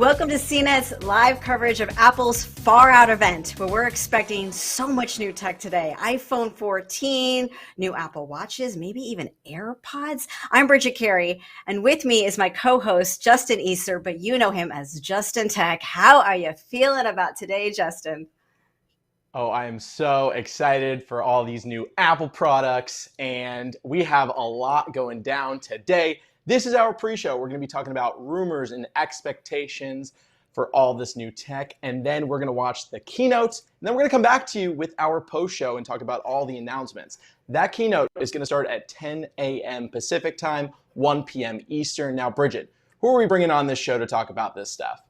Welcome to CNET's live coverage of Apple's Far Out event, where we're expecting so much new tech today. iPhone 14, new Apple Watches, maybe even AirPods. I'm Bridget Carey, and with me is my co-host, Justin Easter, but you know him as Justin Tech. How are you feeling about today, Justin? Oh, I am so excited for all these new Apple products, and we have a lot going down today. This is our pre-show. We're going to be talking about rumors and expectations for all this new tech, and then we're going to watch the keynotes, and then we're going to come back to you with our post-show and talk about all the announcements. That keynote is going to start at 10 a.m. Pacific time, 1 p.m. Eastern. Now, Bridget, who are we bringing on this show to talk about this stuff?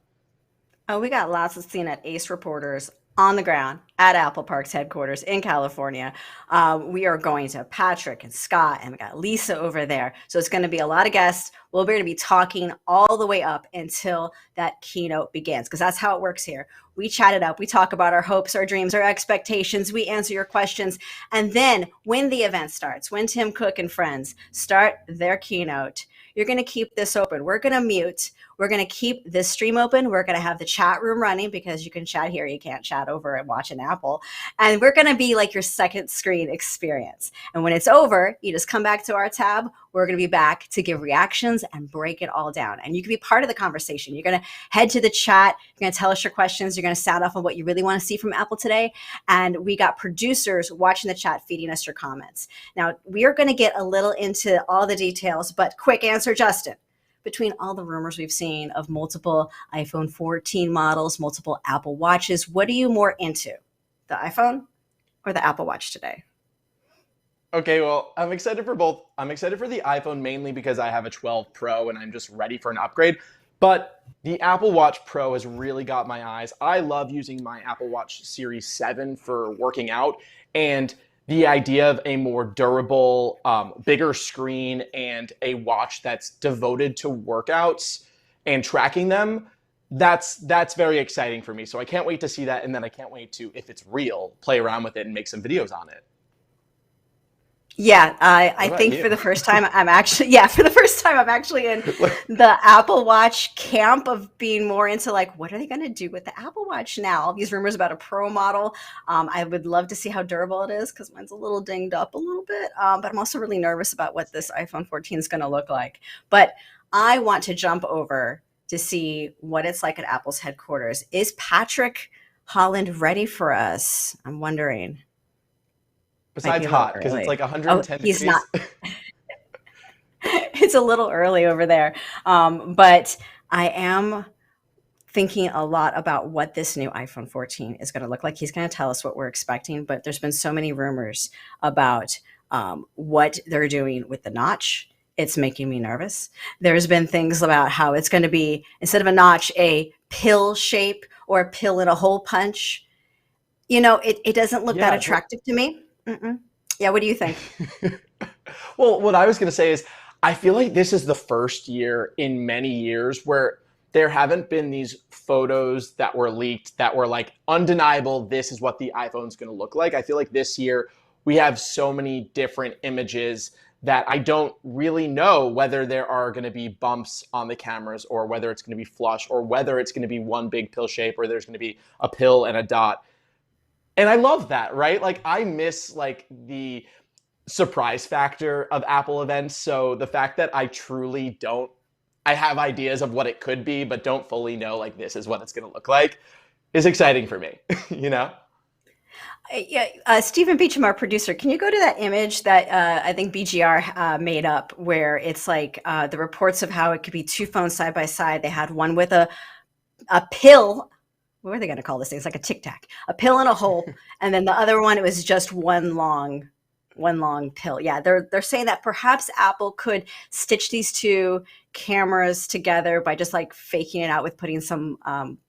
Oh, we got lots of CNET Ace reporters on the ground at Apple Park's headquarters in California. We are going to Patrick and Scott, and we got Lisa over there. So it's going to be a lot of guests. We're going to be talking all the way up until that keynote begins, because that's how it works here. We chat it up. We talk about our hopes, our dreams, our expectations. We answer your questions. And then when the event starts, when Tim Cook and friends start their keynote, you're going to keep this open. We're going to mute. We're going to keep this stream open. We're going to have the chat room running, because you can chat here. You can't chat over and watch an Apple. And we're going to be like your second screen experience. And when it's over, you just come back to our tab. We're going to be back to give reactions and break it all down. And you can be part of the conversation. You're going to head to the chat. You're going to tell us your questions. You're going to sound off on what you really want to see from Apple today. And we got producers watching the chat, feeding us your comments. Now, we are going to get a little into all the details, but quick answer, Justin. Between all the rumors we've seen of multiple iPhone 14 models, multiple Apple Watches, what are you more into? The iPhone or the Apple Watch today? Okay, well, I'm excited for both. I'm excited for the iPhone mainly because I have a 12 Pro and I'm just ready for an upgrade. But the Apple Watch Pro has really got my eyes. I love using my Apple Watch Series 7 for working out. And the idea of a more durable, bigger screen and a watch that's devoted to workouts and tracking them, that's very exciting for me. So I can't wait to see that. And then I can't wait to, if it's real, play around with it and make some videos on it. Yeah, I think for the first time I'm actually in the Apple Watch camp of being more into like, what are they going to do with the Apple Watch now? All these rumors about a Pro model. I would love to see how durable it is, because mine's a little dinged up a little bit. But I'm also really nervous about what this iPhone 14 is going to look like. But I want to jump over to see what it's like at Apple's headquarters. Is Patrick Holland ready for us? I'm wondering. Besides hot, because it's like 110 he's degrees. Not. It's a little early over there. But I am thinking a lot about what this new iPhone 14 is going to look like. He's going to tell us what we're expecting, but there's been so many rumors about what they're doing with the notch. It's making me nervous. There's been things about how it's going to be, instead of a notch, a pill shape or a pill in a hole punch. You know, it doesn't look that attractive to me. Mm-mm. Yeah, what do you think? Well, what I was going to say is, I feel like this is the first year in many years where there haven't been these photos that were leaked that were like undeniable. This is what the iPhone's going to look like. I feel like this year we have so many different images that I don't really know whether there are going to be bumps on the cameras, or whether it's going to be flush, or whether it's going to be one big pill shape, or there's going to be a pill and a dot. And I love that, right? Like, I miss like the surprise factor of Apple events. So the fact that I have ideas of what it could be, but don't fully know like this is what it's going to look like, is exciting for me, you know? Yeah, Stephen Beecham, our producer, can you go to that image that I think BGR made up, where it's like the reports of how it could be two phones side by side. They had one with a pill. What are they going to call this thing? It's like a Tic Tac, a pill in a hole. And then the other one, it was just one long pill. Yeah, they're saying that perhaps Apple could stitch these two cameras together by just like faking it out with putting some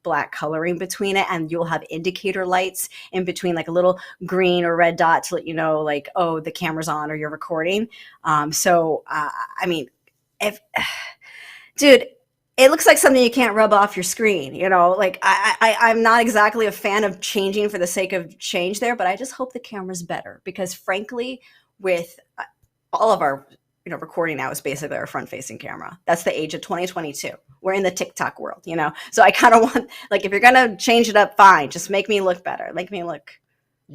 black coloring between it, and you'll have indicator lights in between, like a little green or red dot to let you know, like, oh, the camera's on or you're recording. I mean, if dude, it looks like something you can't rub off your screen, you know, like I'm not exactly a fan of changing for the sake of change there, but I just hope the camera's better, because frankly, with all of our recording now is basically our front-facing camera. That's the age of 2022. We're in the TikTok world, So I kind of want, like, if you're gonna change it up, fine. Just make me look better. Make me look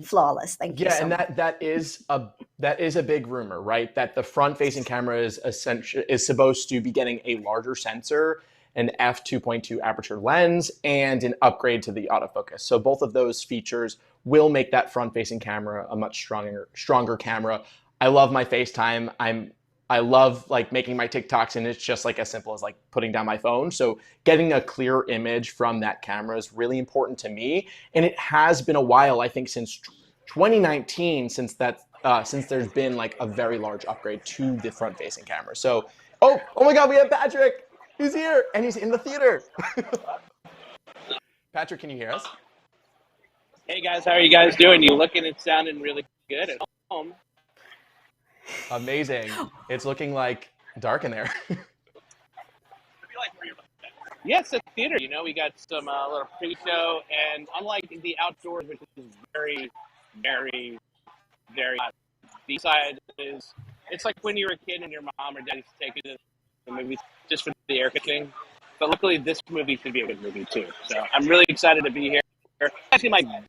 flawless. Thank you Yeah, so and much. that is a big rumor, right? That the front-facing camera is supposed to be getting a larger sensor, an f2.2 aperture lens, and an upgrade to the autofocus. So both of those features will make that front-facing camera a much stronger camera. I love my FaceTime. I love like making my TikToks, and it's just like as simple as like putting down my phone. So getting a clear image from that camera is really important to me. And it has been a while, I think, since 2019, since there's been like a very large upgrade to the front-facing camera. So, oh my God, we have Patrick. He's here and he's in the theater. Patrick, can you hear us? Hey guys, how are you guys doing? You looking and sounding really good at home. Amazing. It's looking like dark in there. Yes, it's theater. We got some little pre-show, and unlike the outdoors, which is very, very, very hot, the side it's like when you were a kid and your mom or dad used to take you to the movies just for the air conditioning. But luckily, this movie should be a good movie too. So I'm really excited to be here. Actually, my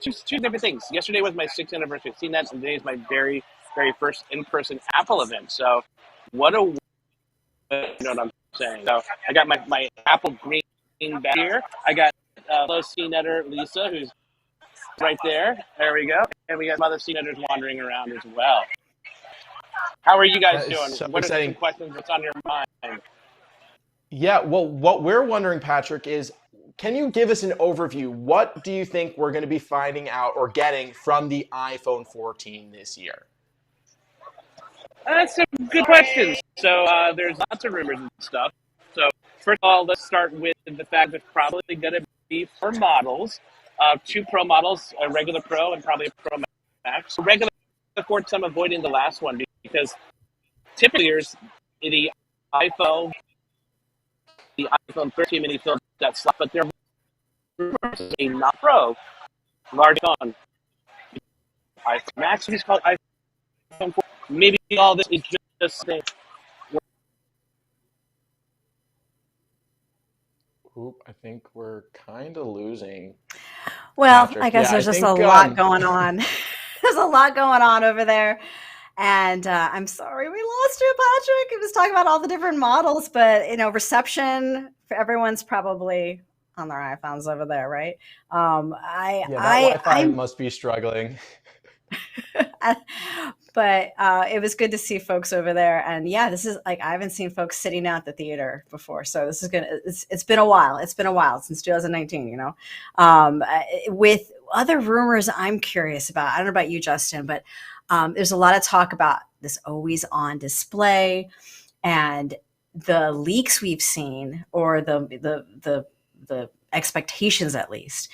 two different things. Yesterday was my 6th anniversary of CNET, and today is my very, very first in-person Apple event. So what a, what I'm saying. So I got my Apple green back here. I got fellow CNEtter Lisa, who's right there. There we go. And we got some other CNEtters wandering around as well. How are you guys doing? So what exciting. are some questions that's on your mind? Yeah, well, what we're wondering, Patrick, is can you give us an overview? What do you think we're going to be finding out or getting from the iPhone 14 this year? That's some good questions. So there's lots of rumors and stuff. So first of all, let's start with the fact that it's probably going to be 4 models, 2 Pro models, a regular Pro and probably a Pro Max. So regular, of course, I'm avoiding the last one because typically the iPhone 13 mini filled that slot, but they're not Pro, large on iPhone Max. It's called iPhone 4. Maybe all this is just saying. Oop, I think we're kind of losing. Well, Patrick. I guess Yeah, there's I just think, a lot going on. There's a lot going on over there. And I'm sorry we lost you, Patrick. It was talking about all the different models, but reception for everyone's probably on their iPhones over there, right? that Wi-Fi must be struggling. But it was good to see folks over there. And yeah, this is like, I haven't seen folks sitting out at the theater before. So this is it's been a while. It's been a while since 2019, with other rumors I'm curious about. I don't know about you, Justin, but there's a lot of talk about this always on display and the leaks we've seen, or the expectations at least,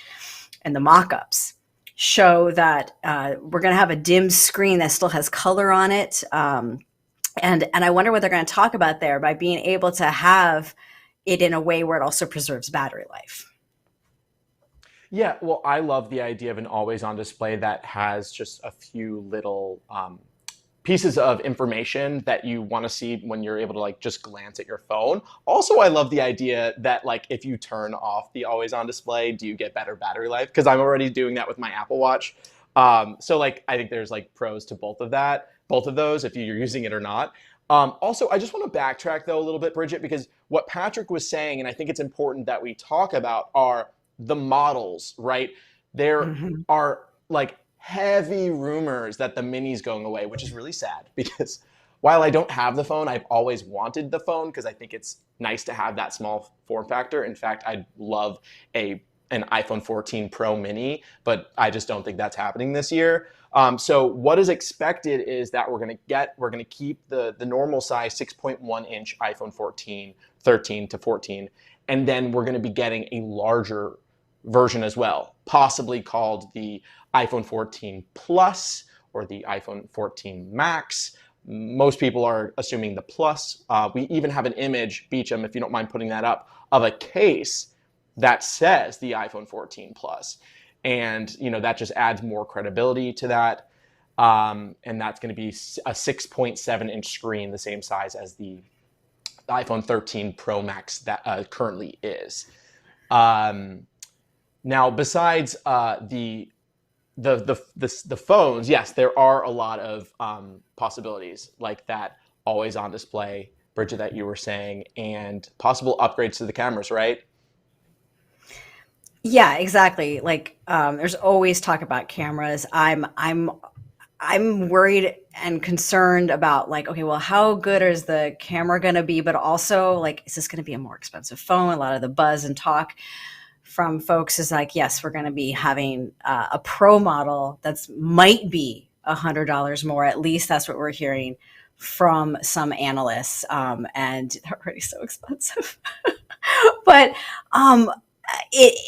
and the mock-ups show that we're going to have a dim screen that still has color on it. And I wonder what they're going to talk about there by being able to have it in a way where it also preserves battery life. Yeah, well, I love the idea of an always-on display that has just a few little pieces of information that you want to see when you're able to like just glance at your phone. Also, I love the idea that like if you turn off the always-on display, do you get better battery life? Because I'm already doing that with my Apple Watch. So like I think there's like pros to both of those, if you're using it or not. Also, I just want to backtrack though a little bit, Bridget, because what Patrick was saying, and I think it's important that we talk about, are the models, right? There are like heavy rumors that the mini's going away, which is really sad because while I don't have the phone, I've always wanted the phone because I think it's nice to have that small form factor. In fact, I'd love an iPhone 14 Pro Mini, but I just don't think that's happening this year. So what is expected is that we're going to keep the normal size 6.1 inch iPhone 14, 13 to 14, and then we're going to be getting a larger version as well, possibly called the iPhone 14 Plus or the iPhone 14 Max. Most people are assuming the Plus. We even have an image, Beecham, if you don't mind putting that up, of a case that says the iPhone 14 Plus. And that just adds more credibility to that. and that's going to be a 6.7-inch screen, the same size as the iPhone 13 Pro Max that currently is. Now, besides the phones, yes, there are a lot of possibilities like that always on display, Bridget, that you were saying, and possible upgrades to the cameras, right? Yeah, exactly. Like, there's always talk about cameras. I'm worried and concerned about, like, okay, well, how good is the camera going to be? But also, like, is this going to be a more expensive phone? A lot of the buzz and talk from folks is like, yes, we're going to be having a pro model that's might be $100 more. At least that's what we're hearing from some analysts, and they're already so expensive. But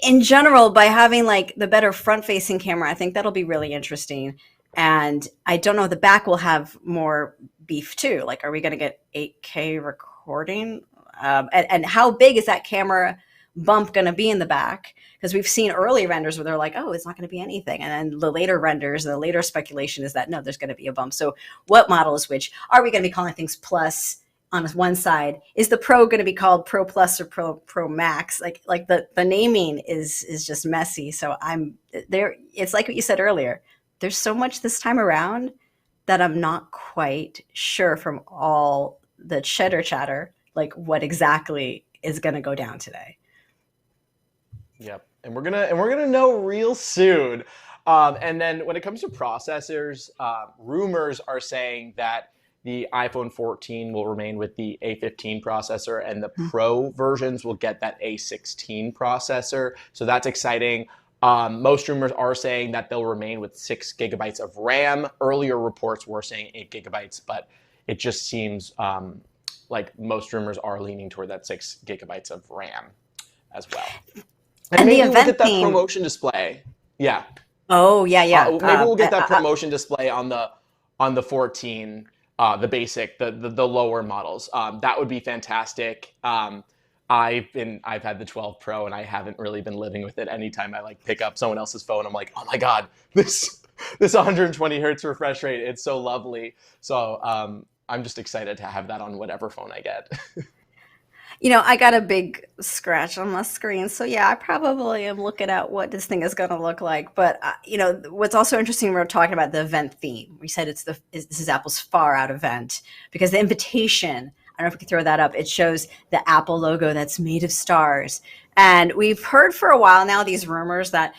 in general, by having like the better front-facing camera, I think that'll be really interesting. And I don't know, the back will have more beef too. Like, are we going to get 8K recording? And how big is that camera bump going to be in the back? Because we've seen early renders where they're like, oh, it's not going to be anything. And then the later renders, the later speculation is that, no, there's going to be a bump. So what model is which? Are we going to be calling things plus on one side? Is the Pro going to be called Pro Plus or Pro Max? Like the naming is just messy. So I'm there. It's like what you said earlier. There's so much this time around that I'm not quite sure from all the cheddar chatter, like what exactly is going to go down today. Yep, and we're gonna know real soon. And then when it comes to processors, rumors are saying that the iPhone 14 will remain with the A15 processor, and the Pro versions will get that A16 processor. So that's exciting. Most rumors are saying that they'll remain with 6 gigabytes of RAM. Earlier reports were saying 8 gigabytes, but it just seems like most rumors are leaning toward that 6 gigabytes of RAM as well. And maybe we'll get that promotion display. Yeah. Oh, yeah. Maybe we'll get that promotion display on the 14, the basic, the lower models. That would be fantastic. I've had the 12 Pro, and I haven't really been living with it. Anytime I like pick up someone else's phone, I'm like, oh my God, this 120 hertz refresh rate, it's so lovely. So I'm just excited to have that on whatever phone I get. I got a big scratch on my screen. So yeah, I probably am looking at what this thing is going to look like. But what's also interesting, we're talking about the event theme. We said this is Apple's far out event, because the invitation, I don't know if we can throw that up. It shows the Apple logo that's made of stars. And we've heard for a while now these rumors that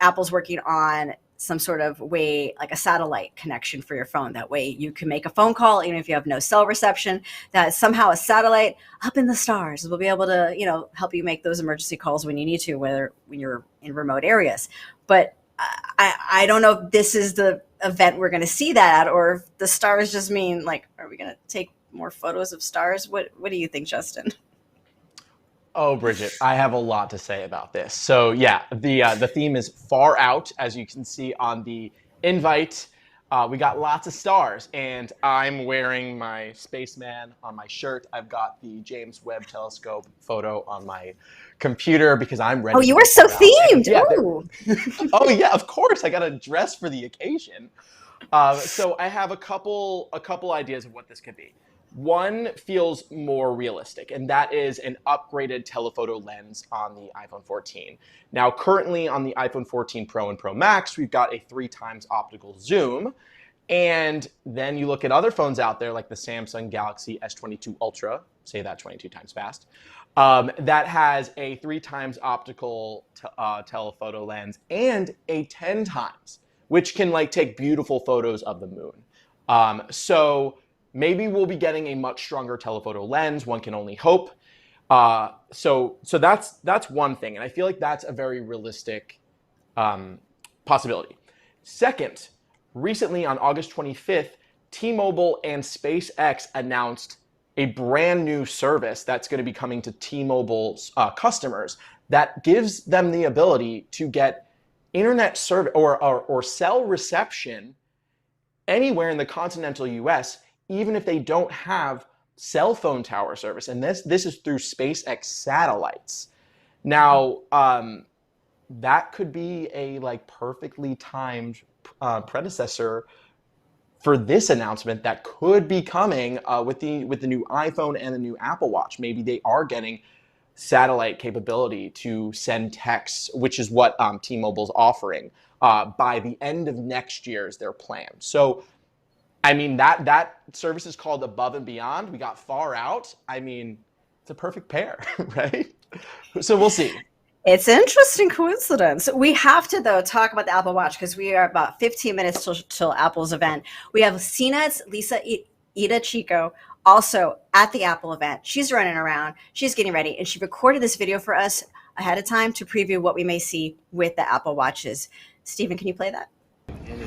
Apple's working on some sort of way, like a satellite connection for your phone. That way you can make a phone call even if you have no cell reception, that somehow a satellite up in the stars will be able to, help you make those emergency calls when you need to, when you're in remote areas. But I don't know if this is the event we're going to see that at, or if the stars just mean, like, are we going to take more photos of stars? What do you think, Justin? Oh, Bridget, I have a lot to say about this. So yeah, the theme is far out, as you can see on the invite. We got lots of stars, and I'm wearing my spaceman on my shirt. I've got the James Webb Telescope photo on my computer because I'm ready. Oh, you were so themed. Yeah, Ooh. oh yeah, of course. I got to dress for the occasion. So I have a couple ideas of what this could be. One feels more realistic, and that is an upgraded telephoto lens on the iPhone 14. Now, currently on the iPhone 14 Pro and Pro Max, we've got a 3x optical zoom. And then you look at other phones out there like the Samsung Galaxy S22 Ultra, say that 22 times fast, that has a 3x optical telephoto lens and a 10x, which can like take beautiful photos of the moon. So maybe we'll be getting a much stronger telephoto lens. One can only hope. So that's one thing, and I feel like that's a very realistic possibility. Second, recently on August 25th, T-Mobile and SpaceX announced a brand new service that's going to be coming to T-Mobile's customers that gives them the ability to get internet service or cell reception anywhere in the continental US, even if they don't have cell phone tower service. And this is through SpaceX satellites. Now, that could be a like perfectly timed predecessor for this announcement that could be coming with the new iPhone and the new Apple Watch. Maybe they are getting satellite capability to send texts, which is what T-Mobile's offering by the end of next year is their plan. So, I mean, that service is called Above and Beyond. We got Far Out. I mean, it's a perfect pair, right? So we'll see. It's an interesting coincidence. We have to, though, talk about the Apple Watch because we are about 15 minutes till Apple's event. We have CNET's Lisa Ida Chico also at the Apple event. She's running around. She's getting ready. And she recorded this video for us ahead of time to preview what we may see with the Apple Watches. Stephen, can you play that?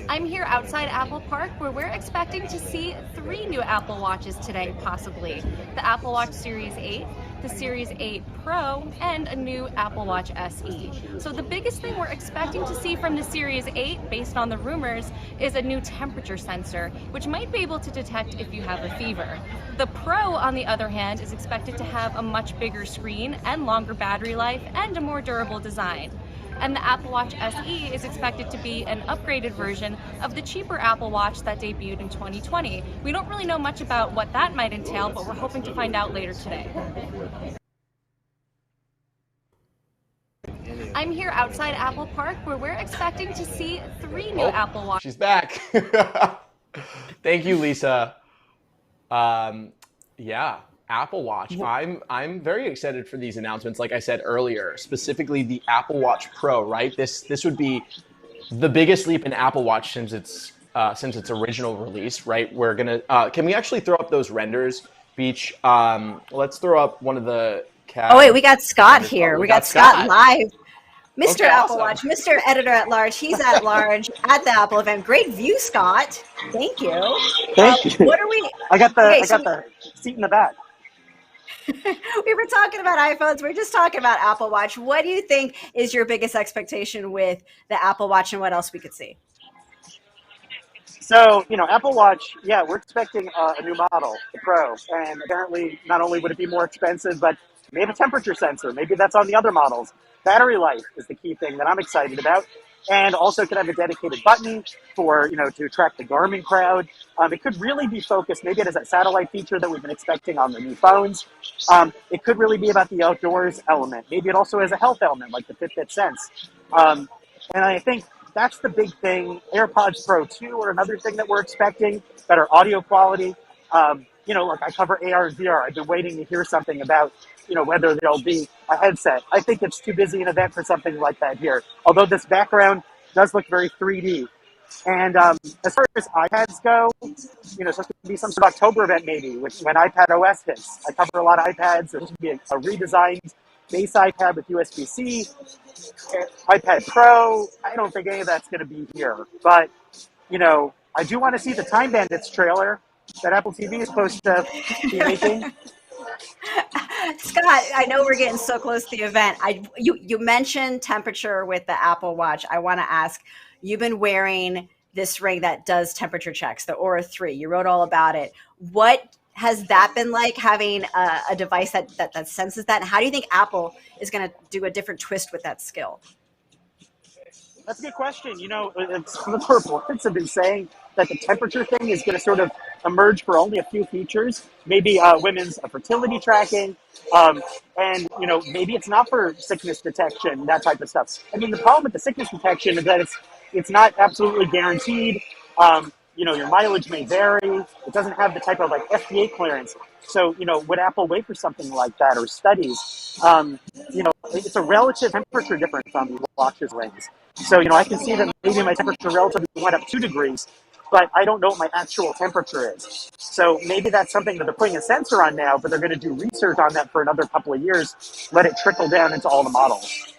I'm here outside Apple Park where we're expecting to see 3 new Apple Watches today, possibly. The Apple Watch Series 8, the Series 8 Pro, and a new Apple Watch SE. So the biggest thing we're expecting to see from the Series 8, based on the rumors, is a new temperature sensor, which might be able to detect if you have a fever. The Pro, on the other hand, is expected to have a much bigger screen and longer battery life and a more durable design. And the Apple Watch SE is expected to be an upgraded version of the cheaper Apple Watch that debuted in 2020. We don't really know much about what that might entail, but we're hoping to find out later today. I'm here outside Apple Park where we're expecting to see 3 new Apple Watches. She's back. Thank you, Lisa. Yeah. Apple Watch. I'm very excited for these announcements. Like I said earlier, specifically the Apple Watch Pro. Right, this would be the biggest leap in Apple Watch since its original release. Right, we're gonna. Can we actually throw up those renders, Beach? Let's throw up one of the. Oh wait, we got Scott here. We got Scott live. Mr. Okay, Apple awesome. Watch, Mr. Editor at Large. He's at large at the Apple event. Great view, Scott. Thank you. Thank you. What are we? I got the Okay, I got the seat in the back. We were talking about iPhones. We're just talking about Apple Watch. What do you think is your biggest expectation with the Apple Watch and what else we could see? So, Apple Watch, yeah, we're expecting a new model, the Pro. And apparently, not only would it be more expensive, but maybe a temperature sensor. Maybe that's on the other models. Battery life is the key thing that I'm excited about. And also could have a dedicated button for, to attract the Garmin crowd. It could really be focused, maybe it has that satellite feature that we've been expecting on the new phones. It could really be about the outdoors element. Maybe it also has a health element like the Fitbit Sense. And I think that's the big thing. AirPods Pro 2 are another thing that we're expecting, better audio quality. Like I cover AR and VR. I've been waiting to hear something about, whether there'll be a headset. I think it's too busy an event for something like that here. Although this background does look very 3D. And as far as iPads go, supposed to be some sort of October event maybe, when iPad OS hits. I cover a lot of iPads. There's going to be a redesigned base iPad with USB-C, iPad Pro. I don't think any of that's going to be here. But, I do want to see the Time Bandits trailer that Apple TV is supposed to be making. Scott, I know we're getting so close to the event. You mentioned temperature with the Apple Watch. I want to ask, you've been wearing this ring that does temperature checks, the Aura 3. You wrote all about it. What has that been like, having a device that senses that? And how do you think Apple is going to do a different twist with that skill? That's a good question. The reports have been saying that the temperature thing is going to sort of emerge for only a few features, maybe women's fertility tracking, and maybe it's not for sickness detection, that type of stuff. I mean, the problem with the sickness detection is that it's not absolutely guaranteed. Your mileage may vary. It doesn't have the type of FDA clearance. So, would Apple wait for something like that, or studies? It's a relative temperature difference on the watch's rings. So, I can see that maybe my temperature relatively went up 2 degrees, but I don't know what my actual temperature is. So maybe that's something that they're putting a sensor on now, but they're going to do research on that for another couple of years, let it trickle down into all the models.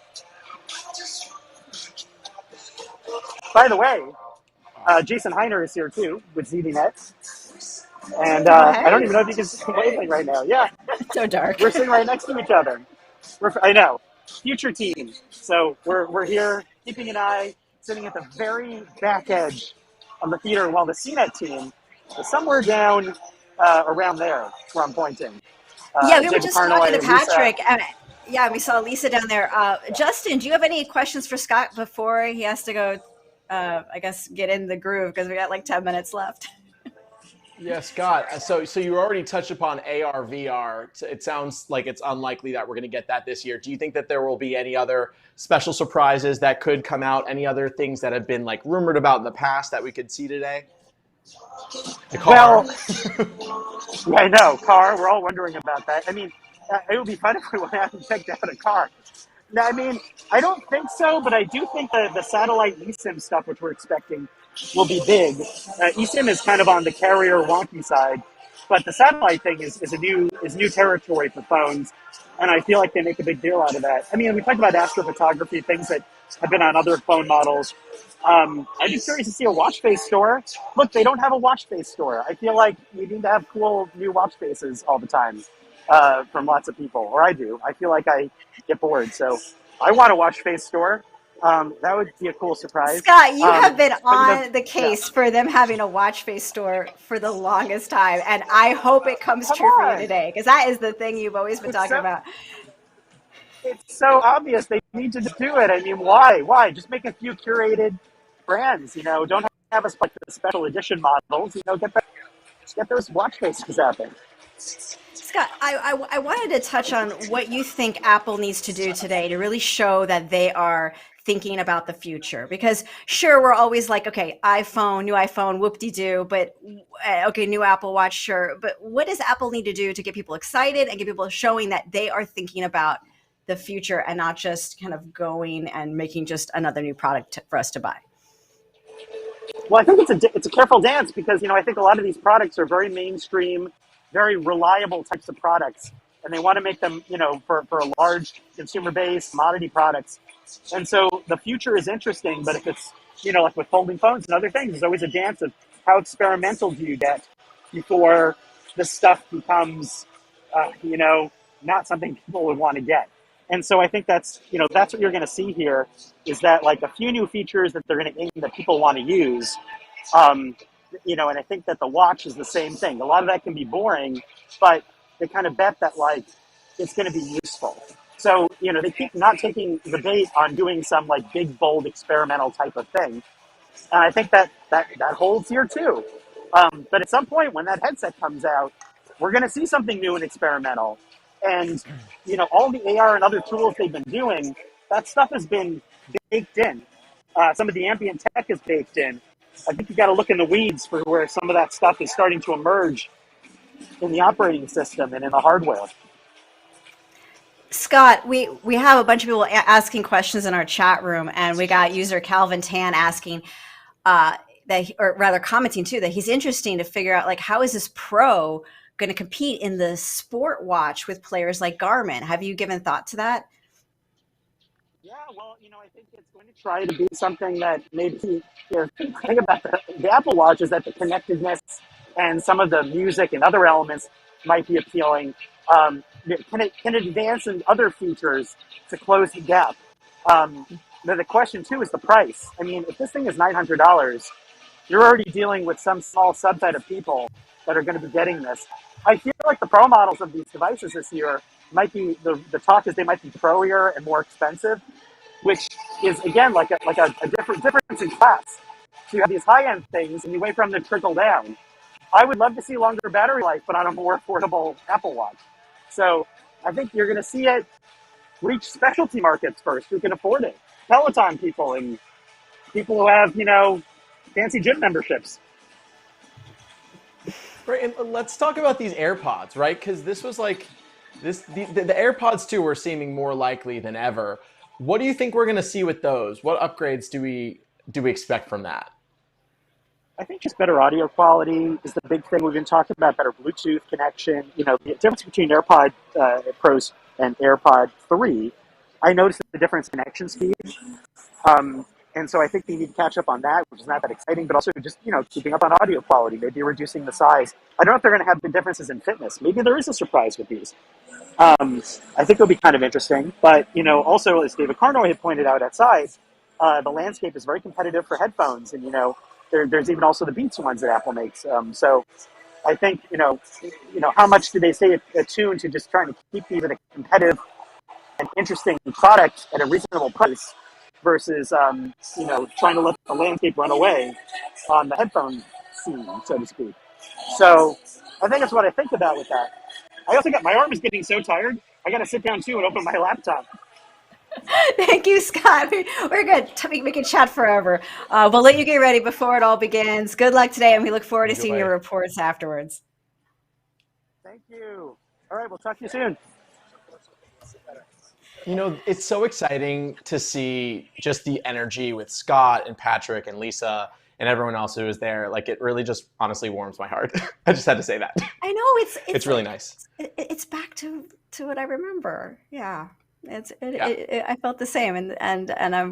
By the way, Jason Heiner is here too with ZDNet. And I don't even know if you can see waving right now. Yeah. It's so dark. We're sitting right next to each other. I know. Future team. So we're here keeping an eye, sitting at the very back edge of the theater, while the CNET team is somewhere down around there where I'm pointing. Yeah, we were just talking to Patrick. Yeah, we saw Lisa down there. Justin, do you have any questions for Scott before he has to go, I guess, get in the groove because we got like 10 minutes left? Yeah, Scott. So you already touched upon AR, VR. It sounds like it's unlikely that we're going to get that this year. Do you think that there will be any other special surprises that could come out? Any other things that have been like rumored about in the past that we could see today? The car. Well, yeah, I know, car. We're all wondering about that. I mean, it would be fun if we went out and checked out a car. No, I mean, I don't think so, but I do think the satellite eSIM stuff, which we're expecting, will be big. eSIM is kind of on the carrier wonky side, but the satellite thing is new territory for phones, and I feel like they make a big deal out of that. I mean, we talked about astrophotography, things that have been on other phone models. I'd be curious to see a watch face store. Look, they don't have a watch face store. I feel like we need to have cool new watch faces all the time from lots of people, or I do. I feel like I get bored, so I want a watch face store. That would be a cool surprise. Scott, you have been but on the case for them having a watch face store for the longest time, and I hope it comes Come true for you on. today because that is the thing you've always been talking about. It's so obvious they need to do it. I mean, why? Why? Just make a few curated brands. Don't have us like the special edition models. Get those watch faces out there. Scott, I wanted to touch on what you think Apple needs to do today to really show that they are thinking about the future. Because sure, we're always like, okay, new iPhone, whoop-de-doo, but okay, new Apple Watch, sure. But what does Apple need to do to get people excited and get people showing that they are thinking about the future and not just kind of going and making just another new product for us to buy? Well, I think it's a careful dance because I think a lot of these products are very mainstream, very reliable types of products, and they want to make them for a large consumer base, commodity products. And so the future is interesting, but if it's like with folding phones and other things, there's always a dance of how experimental do you get before this stuff becomes not something people would want to get. And so I think that's what you're going to see here is that like a few new features that they're going to aim that people want to use. And I think that the watch is the same thing. A lot of that can be boring, but they kind of bet that like it's going to be useful. So, they keep not taking the bait on doing some like big, bold experimental type of thing. And I think that holds here too. But at some point when that headset comes out, we're going to see something new and experimental. And, all the AR and other tools they've been doing, that stuff has been baked in. Some of the ambient tech is baked in. I think you got to look in the weeds for where some of that stuff is starting to emerge in the operating system and in the hardware. Scott, we have a bunch of people asking questions in our chat room, and we got user Calvin Tan asking or rather commenting too, that he's interesting to figure out like how is this Pro going to compete in the sport watch with players like Garmin? Have you given thought to that? Yeah, well, I think it's going to try to be something that maybe the thing about the Apple Watch is that the connectedness and some of the music and other elements might be appealing. Can it advance in other features to close the gap? The question too is the price. I mean, if this thing is $900, you're already dealing with some small subset of people that are going to be getting this. I feel like the Pro models of these devices this year might be the talk is they might be pro-ier and more expensive, which is again like a difference in class. So you have these high-end things, and you wait for them to trickle down. I would love to see longer battery life, but on a more affordable Apple Watch. So I think you're going to see it reach specialty markets first who can afford it. Peloton people and people who have, fancy gym memberships. Right, and let's talk about these AirPods, right? Because this was like the AirPods 2 were seeming more likely than ever. What do you think we're going to see with those? What upgrades do we expect from that? I think just better audio quality is the big thing we've been talking about. Better Bluetooth connection. The difference between AirPod Pros and AirPod 3. I noticed the difference in connection speed. And so I think they need to catch up on that, which is not that exciting, but also just, keeping up on audio quality, maybe reducing the size. I don't know if they're going to have big differences in fitness. Maybe there is a surprise with these. I think it'll be kind of interesting. But, also, as David Carnoy had pointed out outside, the landscape is very competitive for headphones. And, there's even also the Beats ones that Apple makes. So I think, how much do they stay attuned to just trying to keep these at a competitive and interesting product at a reasonable price versus trying to let the landscape run away on the headphone scene, so to speak. So I think that's what I think about with that. I also got my arm is getting so tired. I got to sit down too and open my laptop. Thank you, Scott. We're good. We can chat forever. We'll let you get ready before it all begins. Good luck today, and we look forward to seeing your reports afterwards. Thank you. All right, we'll talk to you soon. It's so exciting to see just the energy with Scott and Patrick and Lisa and everyone else who is there. Like, it really just honestly warms my heart. I just had to say that. I know it's really nice. It's back to what I remember. Yeah. I felt the same, and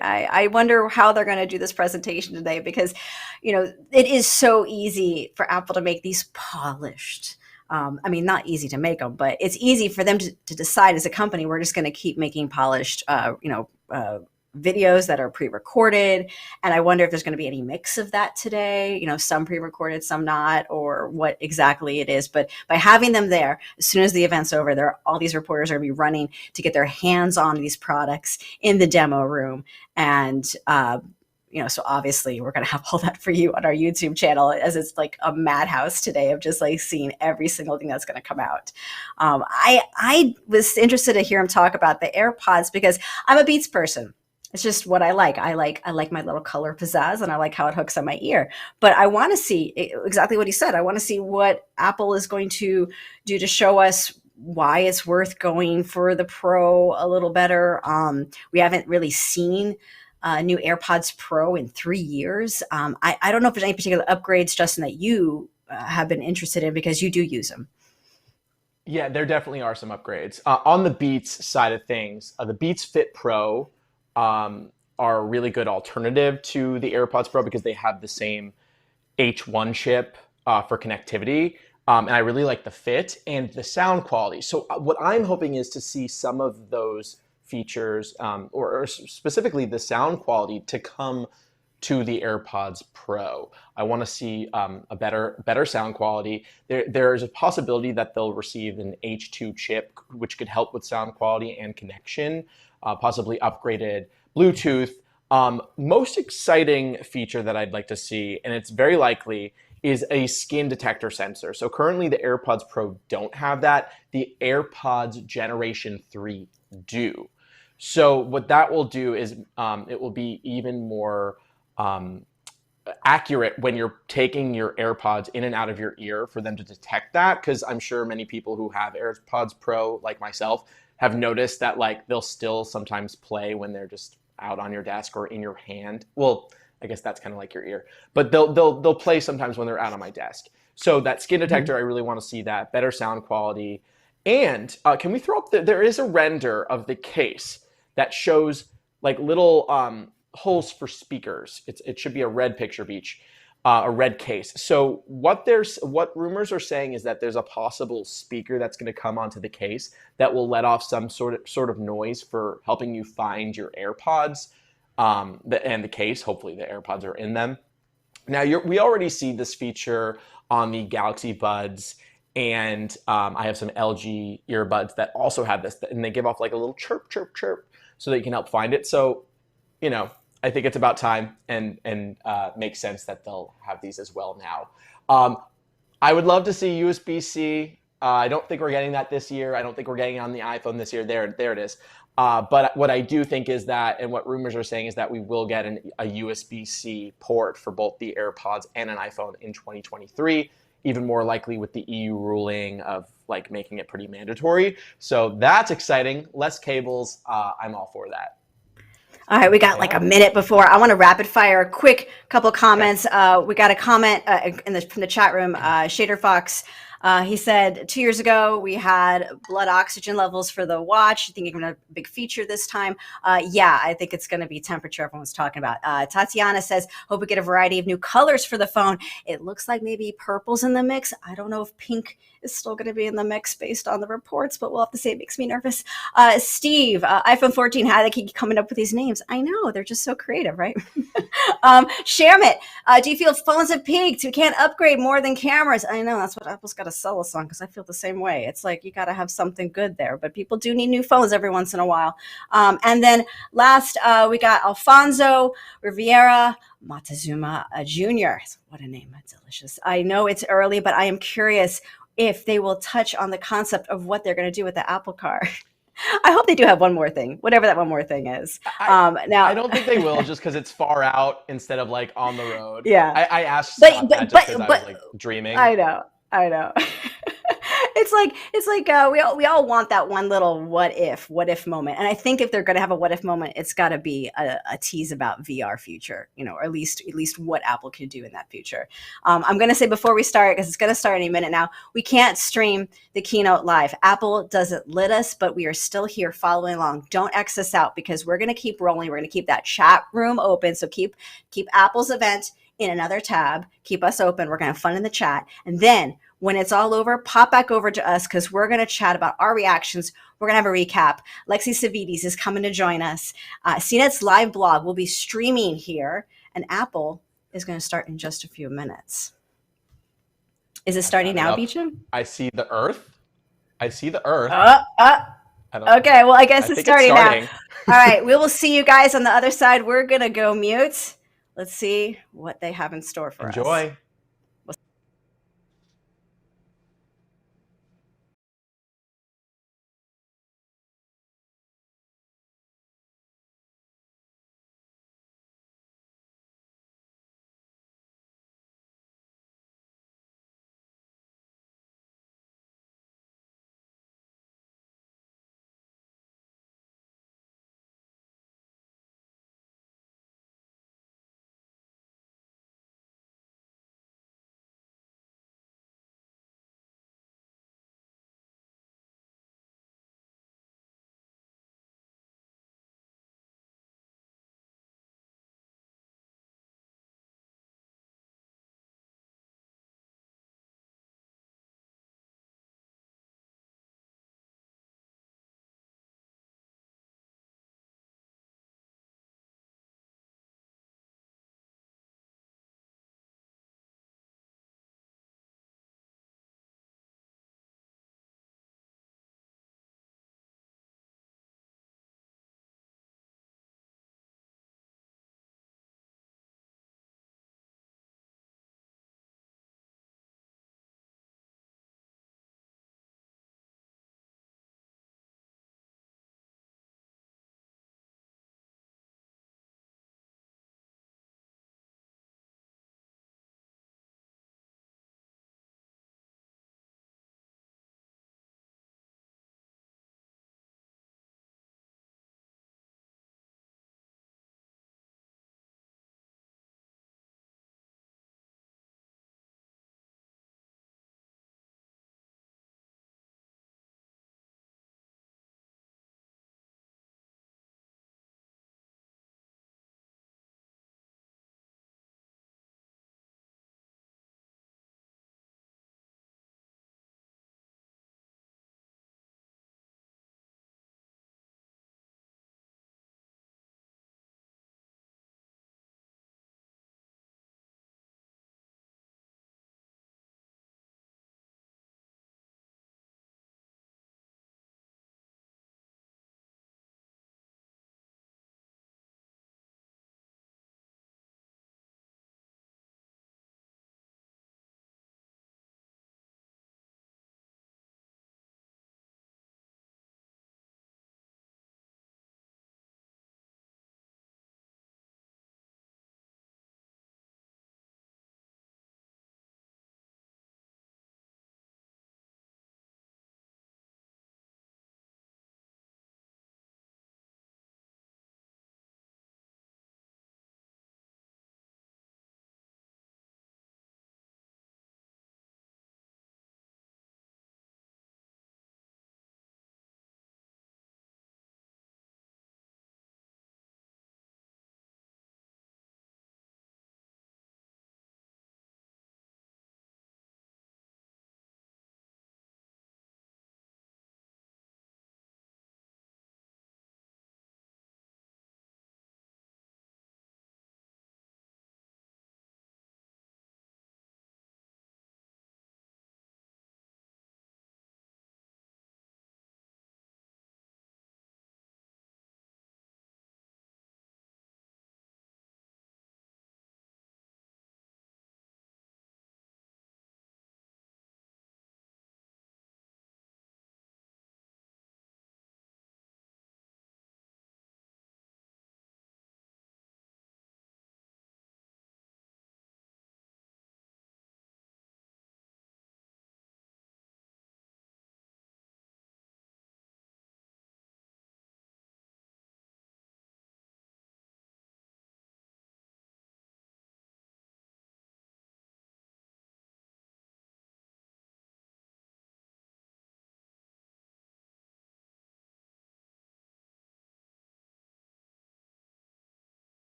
I wonder how they're going to do this presentation today, because it is so easy for Apple to make these polished. Not easy to make them, but it's easy for them to decide as a company, we're just going to keep making polished, videos that are pre-recorded. And I wonder if there's going to be any mix of that today, some pre-recorded, some not, or what exactly it is. But by having them there, as soon as the event's over, all these reporters are going to be running to get their hands on these products in the demo room. And, so obviously we're going to have all that for you on our YouTube channel, as it's like a madhouse today of just like seeing every single thing that's going to come out. I was interested to hear him talk about the AirPods because I'm a Beats person. It's just what I like. I like my little color pizzazz, and I like how it hooks on my ear. But I want to see exactly what he said. I want to see what Apple is going to do to show us why it's worth going for the Pro a little better. We haven't really seen new AirPods Pro in 3 years. I don't know if there's any particular upgrades, Justin, that you have been interested in, because you do use them. Yeah, there definitely are some upgrades. On the Beats side of things, the Beats Fit Pro are a really good alternative to the AirPods Pro because they have the same H1 chip for connectivity. And I really like the fit and the sound quality. So what I'm hoping is to see some of those features, or specifically the sound quality, to come to the AirPods Pro. I want to see a better sound quality. There's a possibility that they'll receive an H2 chip, which could help with sound quality and connection, possibly upgraded Bluetooth. Most exciting feature that I'd like to see, and it's very likely, is a skin detector sensor. So currently the AirPods Pro don't have that. The AirPods Generation 3 do. So what that will do is it will be even more accurate when you're taking your AirPods in and out of your ear for them to detect that, because I'm sure many people who have AirPods Pro, like myself, have noticed that like they'll still sometimes play when they're just out on your desk or in your hand. Well, I guess that's kind of like your ear, but they'll play sometimes when they're out on my desk. So that skin detector, I really want to see that, better sound quality. And can we throw up, there is a render of the case that shows like little holes for speakers. It should be a red picture of each, a red case. So what rumors are saying is that there's a possible speaker that's going to come onto the case that will let off some sort of noise for helping you find your AirPods and the case. Hopefully the AirPods are in them. Now we already see this feature on the Galaxy Buds, and I have some LG earbuds that also have this, and they give off like a little chirp, chirp, chirp, so that you can help find it. So, I think it's about time, and makes sense that they'll have these as well now. I would love to see USB-C. I don't think we're getting that this year. I don't think we're getting it on the iPhone this year. There it is. But what I do think is that, and what rumors are saying is that we will get a USB-C port for both the AirPods and an iPhone in 2023, even more likely with the EU ruling of like making it pretty mandatory. So that's exciting. Less cables. I'm all for that. All right, we got like a minute before. I want to rapid fire a quick couple comments. We got a comment from the chat room. Shader Fox, he said 2 years ago we had blood oxygen levels for the watch. You think you're going to have a big feature this time? Yeah, I think it's going to be temperature everyone's talking about. Tatiana says, hope we get a variety of new colors for the phone. It looks like maybe purple's in the mix. I don't know if pink is still going to be in the mix based on the reports, but we'll have to say it makes me nervous. Steve, iPhone 14, how they keep coming up with these names? I know, they're just so creative, right? Shamit, do you feel phones have peaked? We can't upgrade more than cameras. I know, that's what Apple's got to sell us on because I feel the same way. It's like you got to have something good there, but people do need new phones every once in a while. And then last, we got Alfonso Riviera Montezuma Jr. What a name. That's delicious. I know it's early, but I am curious if they will touch on the concept of what they're going to do with the Apple Car. I hope they do have one more thing, whatever that one more thing is. Now, I don't think they will, just because it's far out instead of like on the road. yeah, I asked but Scott that just because I was like dreaming. I know. it's like we all want that one little what if moment, and I think if they're going to have a what if moment, it's got to be a tease about VR future, or at least what Apple can do in that future. I'm going to say before we start, because it's going to start any minute now, we can't stream the keynote live. Apple doesn't let us, but we are still here following along. Don't X us out, because we're going to keep rolling. We're going to keep that chat room open. So keep Apple's event in another tab, keep us open. We're going to have fun in the chat. And then when it's all over, pop back over to us, because we're going to chat about our reactions. We're going to have a recap. Lexi Savides is coming to join us. CNET's live blog will be streaming here, and Apple is going to start in just a few minutes. Is it starting now, Beecham? I see the Earth. Okay, well, I guess it's starting now. All right, we will see you guys on the other side. We're going to go mute. Let's see what they have in store for us. Enjoy.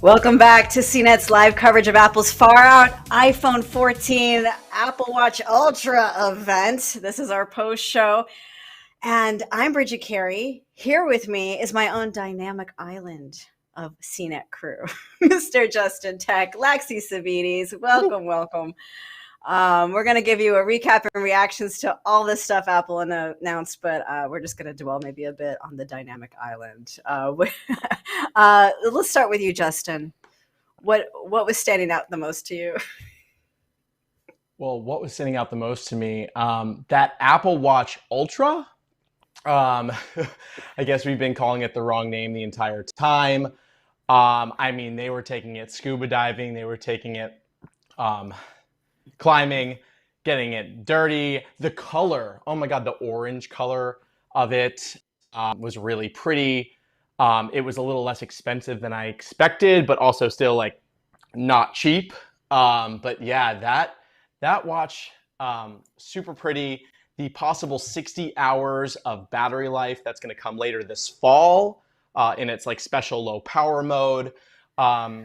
Welcome back to CNET's live coverage of Apple's far out iPhone 14 Apple Watch Ultra event. This is our post show. And I'm Bridget Carey. Here with me is my own dynamic island of CNET crew, Mr. Justin Tech, Lexi Savides. Welcome, welcome. We're going to give you a recap and reactions to all this stuff Apple announced, but we're just going to dwell maybe a bit on the dynamic island. Let's start with you, Justin. What was standing out the most to you? Well, what was standing out the most to me? That Apple Watch Ultra. I guess we've been calling it the wrong name the entire time. I mean, they were taking it scuba diving. They were taking it climbing, getting it dirty. The color, oh my God, the orange color of it was really pretty. It was a little less expensive than I expected, but also still like not cheap. But yeah, that watch, super pretty. The possible 60 hours of battery life that's going to come later this fall in its like special low power mode. Yeah,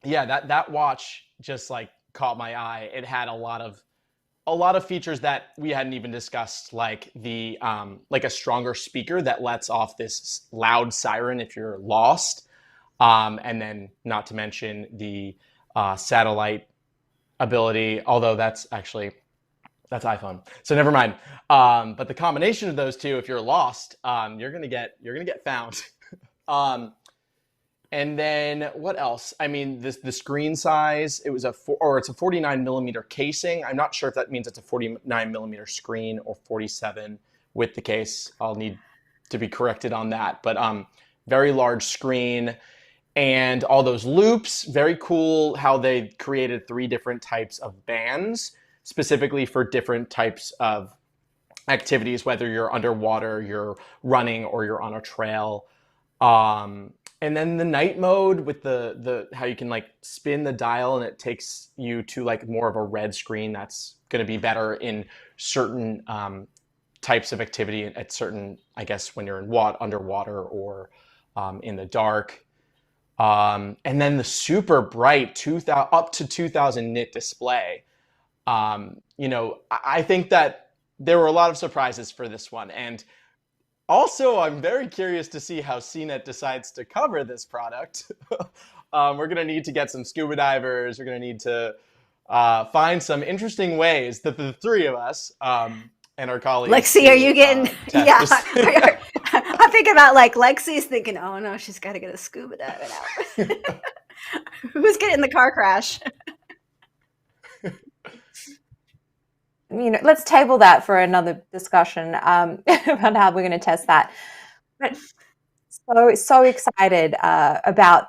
that watch just like caught my eye. It had a lot of features that we hadn't even discussed, like the like a stronger speaker that lets off this loud siren if you're lost, and then not to mention the satellite ability, although that's iPhone, so never mind. But the combination of those two, if you're lost, you're gonna get found. And then what else? I mean, the screen size, it's a 49 millimeter casing. I'm not sure if that means it's a 49 millimeter screen or 47 with the case. I'll need to be corrected on that. But very large screen and all those loops. Very cool how they created 3 different types of bands specifically for different types of activities, whether you're underwater, you're running, or you're on a trail. And then the night mode with the how you can like spin the dial and it takes you to like more of a red screen. That's going to be better in certain types of activity at certain, I guess, when you're in underwater or in the dark. And then the super bright up to 2000 nit display. I think that there were a lot of surprises for this one. And also, I'm very curious to see how CNET decides to cover this product. We're going to need to get some scuba divers. We're going to need to find some interesting ways that the 3 of us and our colleagues. Lexi, are you getting? Yeah, I'm thinking about like Lexi's thinking, oh no, she's got to get a scuba diving out. Who's getting the car crash? Let's table that for another discussion about how we're going to test that. But so excited about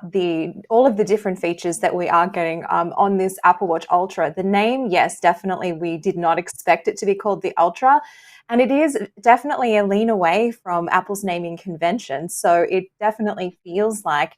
all of the different features that we are getting on this Apple Watch Ultra. The name, yes, definitely, we did not expect it to be called the Ultra. And it is definitely a lean away from Apple's naming convention. So it definitely feels like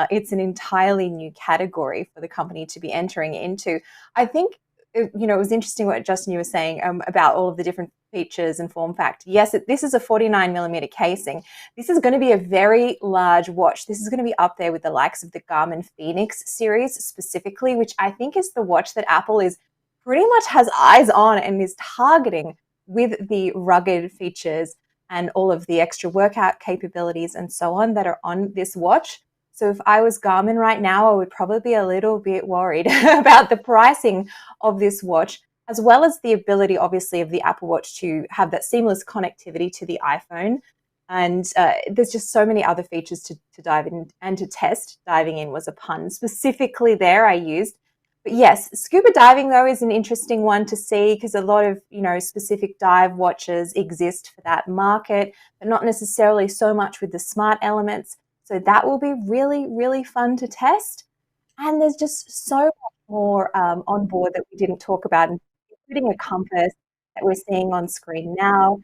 it's an entirely new category for the company to be entering into. I think it was interesting what Justin, you were saying about all of the different features and form factor. Yes, this is a 49 millimeter casing. This is going to be a very large watch. This is going to be up there with the likes of the Garmin Phoenix series specifically, which I think is the watch that Apple is pretty much has eyes on and is targeting with the rugged features and all of the extra workout capabilities and so on that are on this watch. So if I was Garmin right now, I would probably be a little bit worried about the pricing of this watch, as well as the ability, obviously, of the Apple Watch to have that seamless connectivity to the iPhone. And there's just so many other features to dive in and to test. Diving in was a pun specifically there I used. But yes, scuba diving, though, is an interesting one to see because a lot of, specific dive watches exist for that market, but not necessarily so much with the smart elements. So that will be really, really fun to test. And there's just so much more on board that we didn't talk about, including a compass that we're seeing on screen now,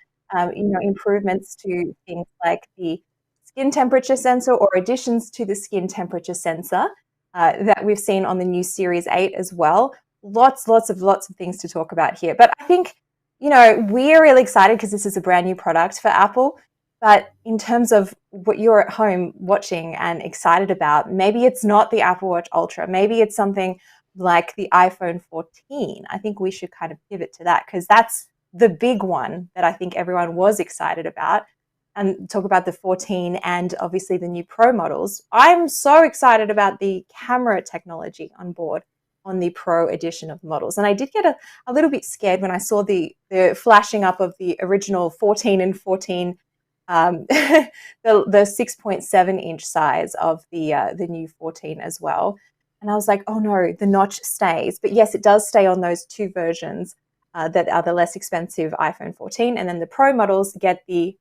improvements to things like the skin temperature sensor or additions to the skin temperature sensor that we've seen on the new Series 8 as well. Lots of things to talk about here. But I think, we're really excited because this is a brand new product for Apple. But in terms of what you're at home watching and excited about, maybe it's not the Apple Watch Ultra. Maybe it's something like the iPhone 14. I think we should kind of pivot to that because that's the big one that I think everyone was excited about. And talk about the 14 and obviously the new Pro models. I'm so excited about the camera technology on board on the Pro edition of models. And I did get a little bit scared when I saw the flashing up of the original 14 and 14 the 6.7 inch size of the new 14 as well. And I was like, oh no, the notch stays. But yes, it does stay on those two versions that are the less expensive iPhone 14. And then the Pro models get the,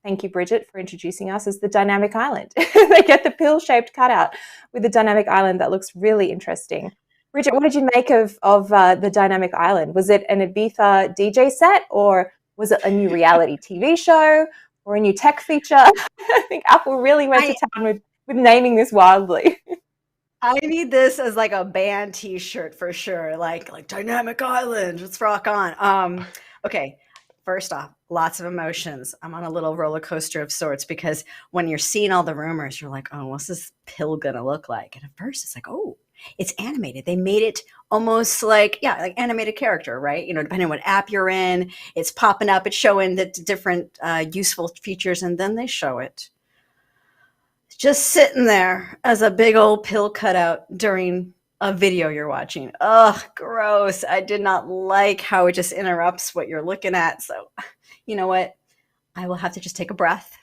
thank you, Bridget, for introducing us, as the dynamic island. They get the pill-shaped cutout with the dynamic island that looks really interesting. Bridget, what did you make of the dynamic island? Was it an Ibiza DJ set, or was it a new reality TV show, or a new tech feature? I think Apple really went to town with naming this wildly. I need this as like a band T-shirt for sure. Like Dynamic Island. Let's rock on. Okay. First off, lots of emotions. I'm on a little roller coaster of sorts because when you're seeing all the rumors, you're like, oh, what's this pill gonna look like? And at first, it's like, oh, it's animated. They made it almost like, yeah, like animated character, right? You know, depending on what app you're in, it's popping up, it's showing the different useful features, and then they show it just sitting there as a big old pill cutout during a video you're watching. Ugh, gross. I did not like how it just interrupts what you're looking at. So, you know what? I will have to just take a breath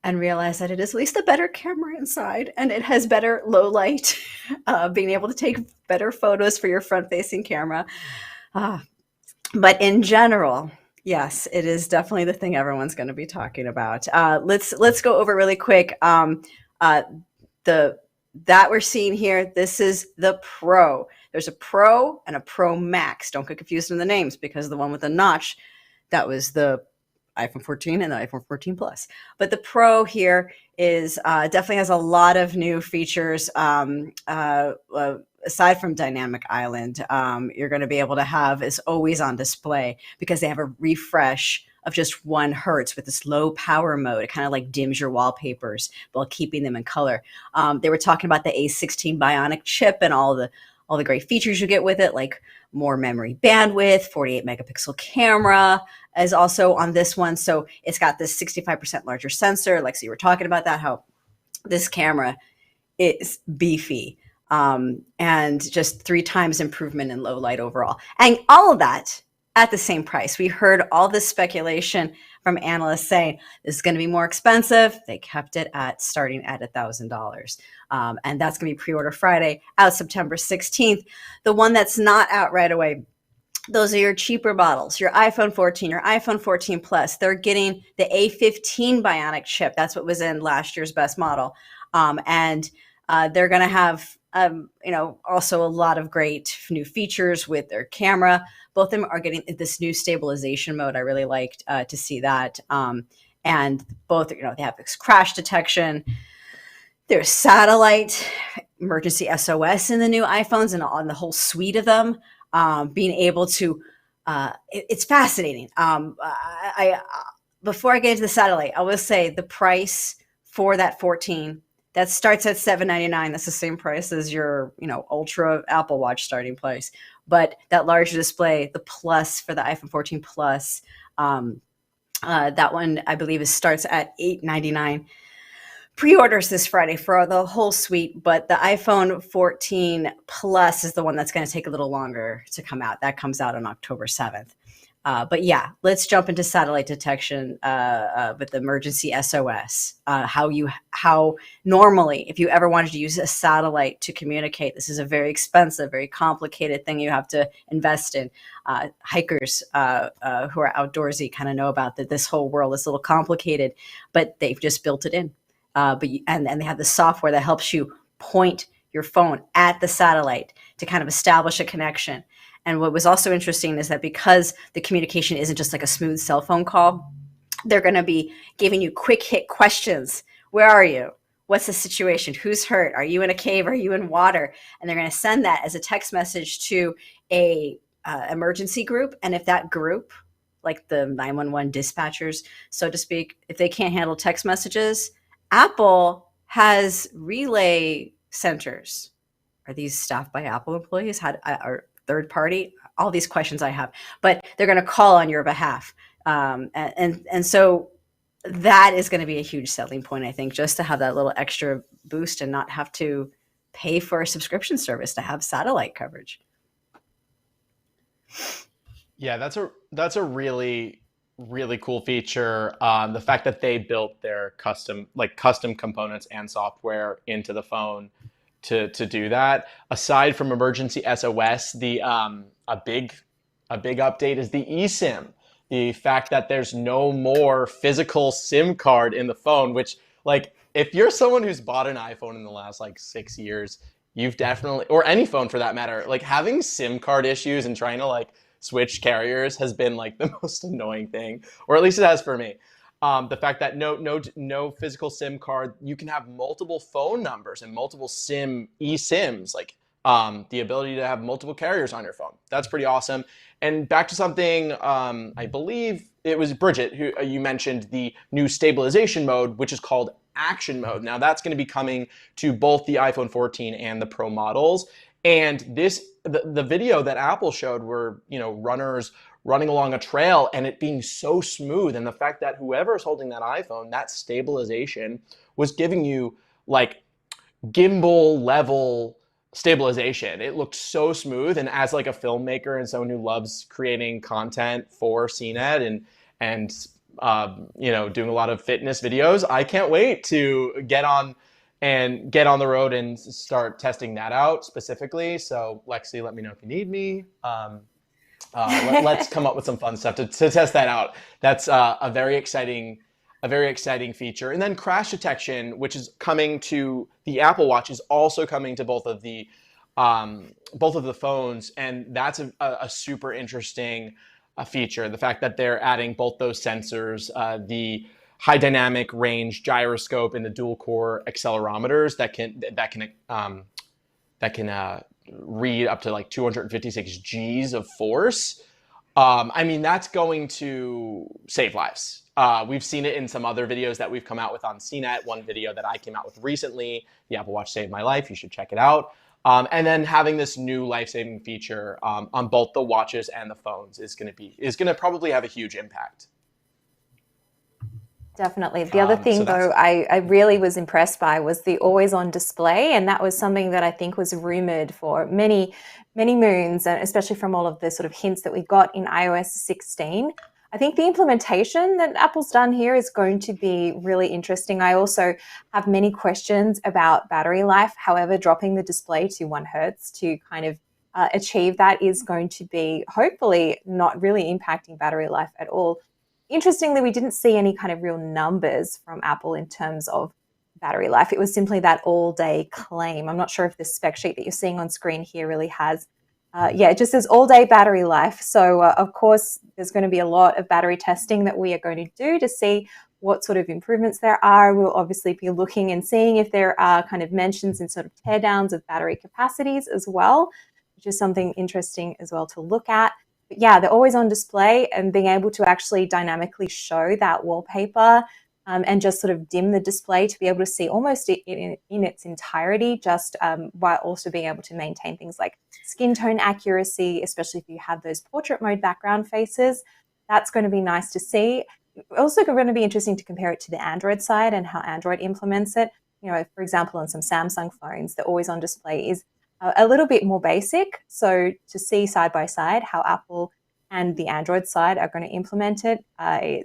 and realize that it is at least a better camera inside, and it has better low light, being able to take better photos for your front-facing camera. But in general, yes, it is definitely the thing everyone's going to be talking about. Let's go over really quick. That we're seeing here, this is the Pro. There's a Pro and a Pro Max. Don't get confused in the names, because the one with the notch, that was the iPhone 14 and the iPhone 14 Plus. But the Pro here is definitely has a lot of new features. Aside from Dynamic Island, you're going to be able to have is always on display, because they have a refresh of just 1 hertz with this low power mode. It kind of like dims your wallpapers while keeping them in color. They were talking about the A16 Bionic chip and all the great features you get with it, like more memory bandwidth, 48 megapixel camera is also on this one. So it's got this 65% larger sensor. Like, so you were talking about that, how this camera is beefy. And just 3 times improvement in low light overall. And all of that at the same price. We heard all this speculation from analysts saying this is going to be more expensive. They kept it at starting at $1,000. And that's going to be pre-order Friday, out September 16th. The one that's not out right away, those are your cheaper models, your iPhone 14, your iPhone 14 Plus. They're getting the A15 Bionic chip. That's what was in last year's best model. And they're going to have also a lot of great new features with their camera. Both of them are getting this new stabilization mode. I really liked to see that. And both, they have this crash detection. There's satellite emergency SOS in the new iPhones and on the whole suite of them. Being able to, it's fascinating. Before I get into the satellite, I will say the price for that 14, that starts at $799. That's the same price as your, Ultra Apple Watch starting price. But that larger display, the Plus for the iPhone 14 Plus, that one I believe starts at $899. Pre-orders this Friday for the whole suite, but the iPhone 14 Plus is the one that's going to take a little longer to come out. That comes out on October 7th. But yeah, let's jump into satellite detection with the emergency SOS. How normally, if you ever wanted to use a satellite to communicate, this is a very expensive, very complicated thing you have to invest in. Hikers who are outdoorsy kind of know about that. This whole world is a little complicated, but they've just built it in. And they have the software that helps you point your phone at the satellite to kind of establish a connection. And what was also interesting is that because the communication isn't just like a smooth cell phone call, they're going to be giving you quick hit questions. Where are you? What's the situation? Who's hurt? Are you in a cave? Are you in water? And they're going to send that as a text message to a emergency group. And if that group like the 911 dispatchers, so to speak, if they can't handle text messages, Apple has relay centers. Are these staffed by Apple employees? Or third party? All these questions I have, but they're going to call on your behalf. And so that is going to be a huge selling point, I think, just to have that little extra boost and not have to pay for a subscription service to have satellite coverage. Yeah, that's a really cool feature. The fact that they built their custom components and software into the phone to do that. Aside from emergency SOS, the a big update is the eSIM. The fact that there's no more physical SIM card in the phone, which, like, if you're someone who's bought an iPhone in the last like 6 years, you've definitely, or any phone for that matter, like having SIM card issues and trying to like switch carriers has been like the most annoying thing, or at least it has for me. The fact that no physical SIM card, you can have multiple phone numbers and multiple eSIMs, like the ability to have multiple carriers on your phone. That's pretty awesome. And back to something, I believe it was Bridget who you mentioned, the new stabilization mode, which is called action mode. Now that's going to be coming to both the iPhone 14 and the Pro models. And the video that Apple showed were, runners running along a trail and it being so smooth. And the fact that whoever's holding that iPhone, that stabilization was giving you like gimbal level stabilization. It looked so smooth. And as like a filmmaker and someone who loves creating content for CNET and doing a lot of fitness videos, I can't wait to get on the road and start testing that out specifically. So Lexi, let me know if you need me. Let's come up with some fun stuff to test that out. That's a very exciting feature. And then crash detection, which is coming to the Apple Watch, is also coming to both of the phones, and that's a super interesting feature. The fact that they're adding both those sensors, the high dynamic range gyroscope and the dual core accelerometers that can read up to like 256 Gs of force. That's going to save lives. We've seen it in some other videos that we've come out with on CNET. One video that I came out with recently, the Apple Watch saved my life. You should check it out. And then having this new life-saving feature on both the watches and the phones is going to probably have a huge impact. Definitely. The other thing, though, I really was impressed by was the always-on display, and that was something that I think was rumored for many, many moons, and especially from all of the sort of hints that we got in iOS 16. I think the implementation that Apple's done here is going to be really interesting. I also have many questions about battery life. However, dropping the display to 1 hertz to kind of achieve that is going to be hopefully not really impacting battery life at all. Interestingly, we didn't see any kind of real numbers from Apple in terms of battery life. It was simply that all-day claim. I'm not sure if the spec sheet that you're seeing on screen here really has, it just says all-day battery life. So, of course, there's going to be a lot of battery testing that we are going to do to see what sort of improvements there are. We'll obviously be looking and seeing if there are kind of mentions and sort of teardowns of battery capacities as well, which is something interesting as well to look at. But yeah, they're always on display, and being able to actually dynamically show that wallpaper and just sort of dim the display to be able to see almost in its entirety, just while also being able to maintain things like skin tone accuracy, especially if you have those portrait mode background faces. That's going to be nice to see. Also going to be interesting to compare it to the Android side and how Android implements it. For example, on some Samsung phones, the always on display is a little bit more basic. So to see side by side how Apple and the Android side are going to implement it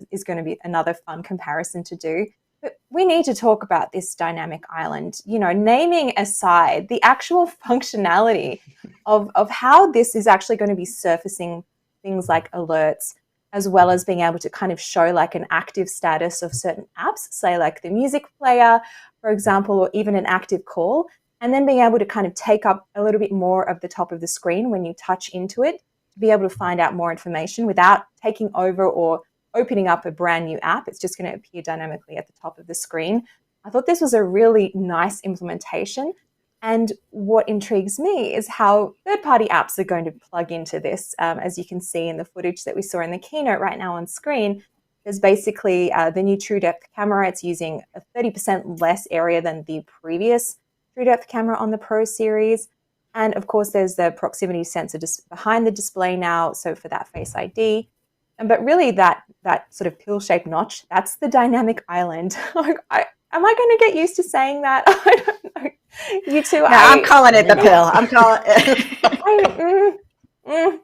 is going to be another fun comparison to do. But we need to talk about this dynamic island, naming aside the actual functionality of how this is actually going to be surfacing things like alerts, as well as being able to kind of show like an active status of certain apps, say like the music player, for example, or even an active call, and then being able to kind of take up a little bit more of the top of the screen when you touch into it, to be able to find out more information without taking over or opening up a brand new app. It's just going to appear dynamically at the top of the screen. I thought this was a really nice implementation. And what intrigues me is how third-party apps are going to plug into this. As you can see in the footage that we saw in the keynote right now on screen, there's basically the new True Depth camera. It's using a 30% less area than the previous True Depth camera on the Pro series. And of course, there's the proximity sensor just behind the display now, so for that Face ID. But really, that sort of pill-shaped notch, that's the dynamic island. Am I going to get used to saying that? I don't know. You two, No, I'm calling it the pill. I'm calling it.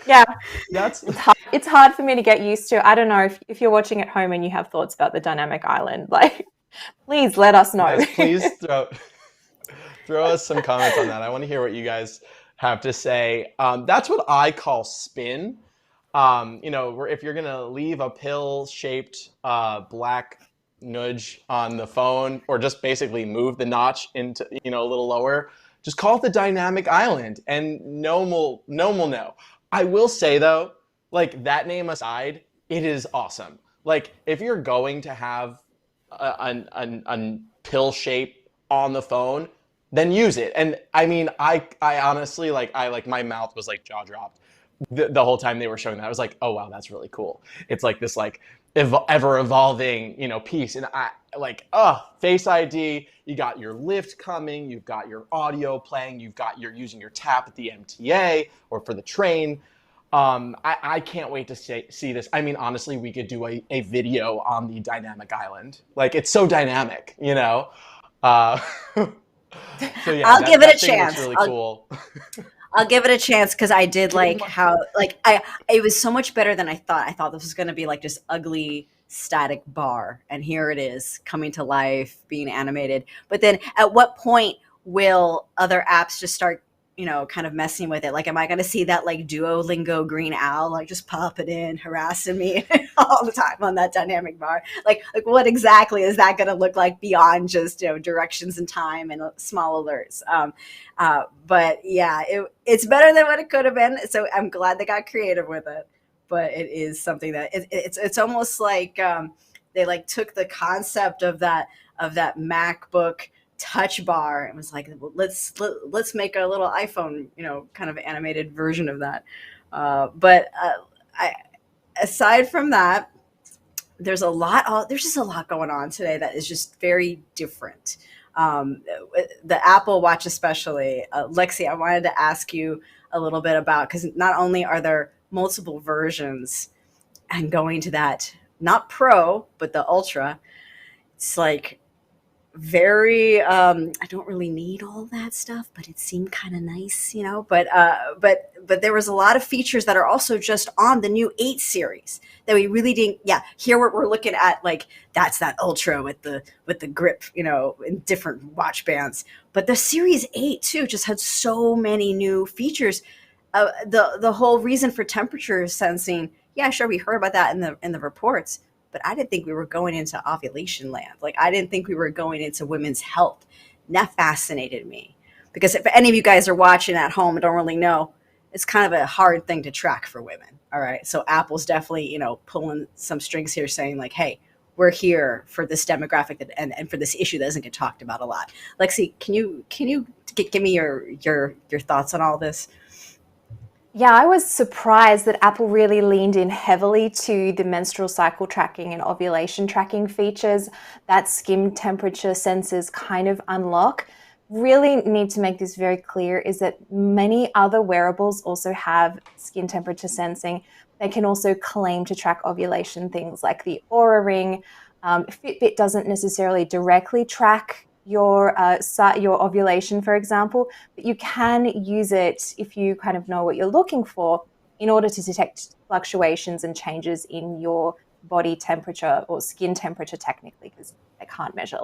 Yeah, That's it's hard for me to get used to. I don't know if you're watching at home and you have thoughts about the dynamic island, like, please let us know. Guys, please throw us some comments on that. I want to hear what you guys have to say. That's what I call spin. If you're gonna leave a pill-shaped black nudge on the phone, or just basically move the notch into a little lower, just call it the dynamic island, and no one will know. I will say though, like, that name aside, it is awesome. Like, if you're going to have a pill shape on the phone, then use it. And I mean, I honestly, my mouth was like jaw dropped the whole time they were showing that. I was like, oh wow, that's really cool. It's like this ever evolving piece. And Face ID, you got your lift coming, you've got your audio playing, you're using your tap at the MTA or for the train. I can't wait to see this. I mean, honestly, we could do a video on the dynamic island. Like, it's so dynamic, So yeah, I'll give it a thing looks chance. really cool. I'll give it a chance because I did like how it was so much better than I thought. I thought this was going to be like just ugly static bar, and here it is coming to life, being animated. But then at what point will other apps just start kind of messing with it? Like, am I going to see that like Duolingo green owl like just popping in, harassing me all the time on that dynamic bar? Like what exactly is that going to look like beyond just directions and time and small alerts? But yeah, it's better than what it could have been. So I'm glad they got creative with it. But it is something that it's almost like they like took the concept of that MacBook touch bar and was like, let's make a little iPhone kind of animated version of that. Aside from that, there's just a lot going on today that is just very different. The Apple Watch especially. Lexi, I wanted to ask you a little bit about, because not only are there multiple versions and going to that not Pro but the Ultra, it's like very I don't really need all that stuff, but it seemed kind of nice, but there was a lot of features that are also just on the new 8 series that we really didn't. Here we're looking at, like, that's that Ultra with the grip, in different watch bands, but the series 8 too just had so many new features. The whole reason for temperature sensing, sure, we heard about that in the reports, but I didn't think we were going into ovulation land. Like, I didn't think we were going into women's health. And that fascinated me, because if any of you guys are watching at home and don't really know, it's kind of a hard thing to track for women. All right. So Apple's definitely, pulling some strings here, saying like, hey, we're here for this demographic and for this issue that doesn't get talked about a lot. Lexi, can you give me your thoughts on all this? Yeah, I was surprised that Apple really leaned in heavily to the menstrual cycle tracking and ovulation tracking features that skin temperature sensors kind of unlock. Really need to make this very clear is that many other wearables also have skin temperature sensing. They can also claim to track ovulation, things like the Oura Ring. Fitbit doesn't necessarily directly track your ovulation, for example, but you can use it if you kind of know what you're looking for in order to detect fluctuations and changes in your body temperature or skin temperature, technically, because they can't measure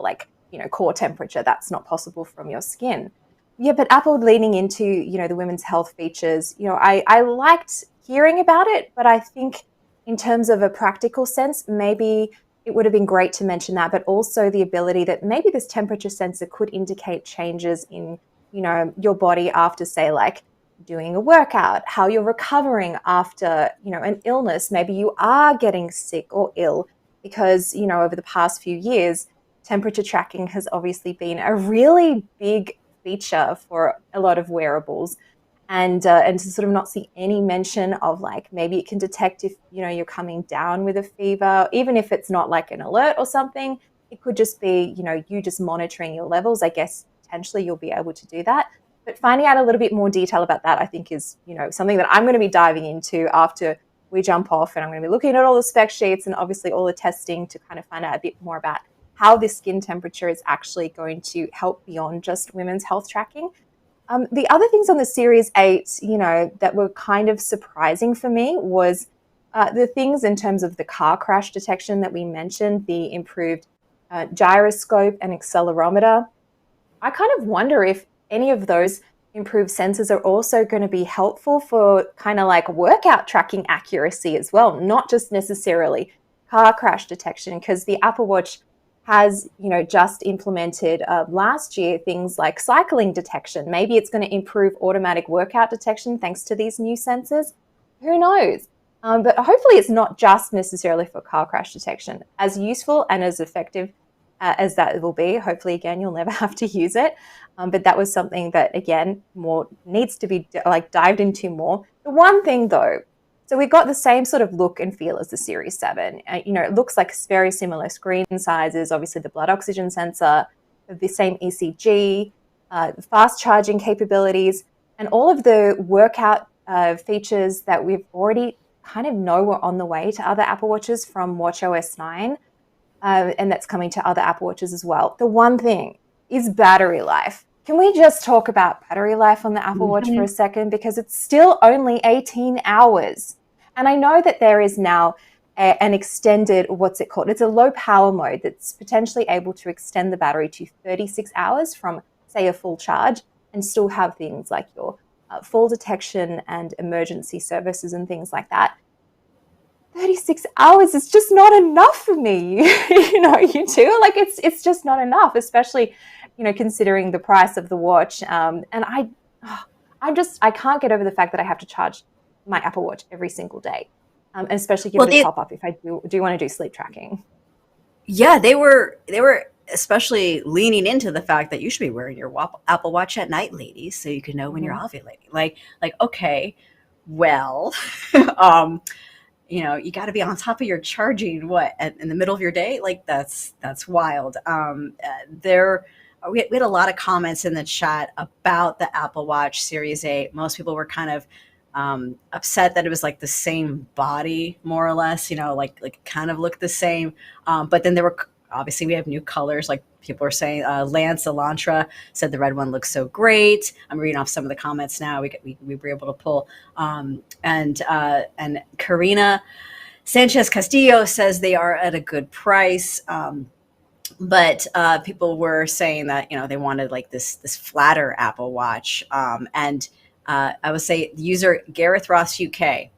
core temperature. That's not possible from your skin. Yeah, but Apple leaning into, the women's health features, I liked hearing about it, but I think in terms of a practical sense, maybe it would have been great to mention that, but also the ability that maybe this temperature sensor could indicate changes in, your body after, say, like doing a workout, how you're recovering after, an illness. Maybe you are getting sick or ill because, over the past few years, temperature tracking has obviously been a really big feature for a lot of wearables. And to sort of not see any mention of like maybe it can detect if you're coming down with a fever, even if it's not like an alert or something. It could just be you just monitoring your levels. I guess potentially you'll be able to do that. But finding out a little bit more detail about that, I think, is something that I'm going to be diving into after we jump off, and I'm going to be looking at all the spec sheets and obviously all the testing to kind of find out a bit more about how this skin temperature is actually going to help beyond just women's health tracking. The other things on the Series 8, that were kind of surprising for me was the things in terms of the car crash detection that we mentioned, the improved gyroscope and accelerometer. I kind of wonder if any of those improved sensors are also going to be helpful for kind of like workout tracking accuracy as well, not just necessarily car crash detection, because the Apple Watch has, just implemented last year things like cycling detection. Maybe it's going to improve automatic workout detection thanks to these new sensors. Who knows? But hopefully it's not just necessarily for car crash detection. As useful and as effective as that will be, hopefully, again, you'll never have to use it. But that was something that, again, more needs to be dived into more. The one thing, though, so we got the same sort of look and feel as the Series 7. It looks like very similar screen sizes, obviously the blood oxygen sensor, the same ECG, fast charging capabilities, and all of the workout features that we've already kind of know were on the way to other Apple Watches from watchOS 9, and that's coming to other Apple Watches as well. The one thing is battery life. Can we just talk about battery life on the Apple Watch for a second? Because it's still only 18 hours. And I know that there is now an extended, what's it called? It's a low power mode that's potentially able to extend the battery to 36 hours from, say, a full charge, and still have things like your fall detection and emergency services and things like that. 36 hours is just not enough for me. You too? Like it's just not enough, especially considering the price of the watch. And I can't get over the fact that I have to charge my Apple Watch every single day, especially give it a top up if I do want to do sleep tracking. Yeah, they were especially leaning into the fact that you should be wearing your Apple Watch at night, ladies, so you can know when you're ovulating. Like okay, well, you got to be on top of your charging in the middle of your day. Like that's wild. We had a lot of comments in the chat about the Apple Watch Series 8. Most people were kind of upset that it was like the same body, more or less, like kind of looked the same. But then there were, obviously we have new colors, like people are saying. Lance Elantra said the red one looks so great. I'm reading off some of the comments now. We were able to pull. And Karina Sanchez Castillo says they are at a good price. But people were saying that they wanted like this flatter Apple Watch. And I would say user Gareth Ross UK,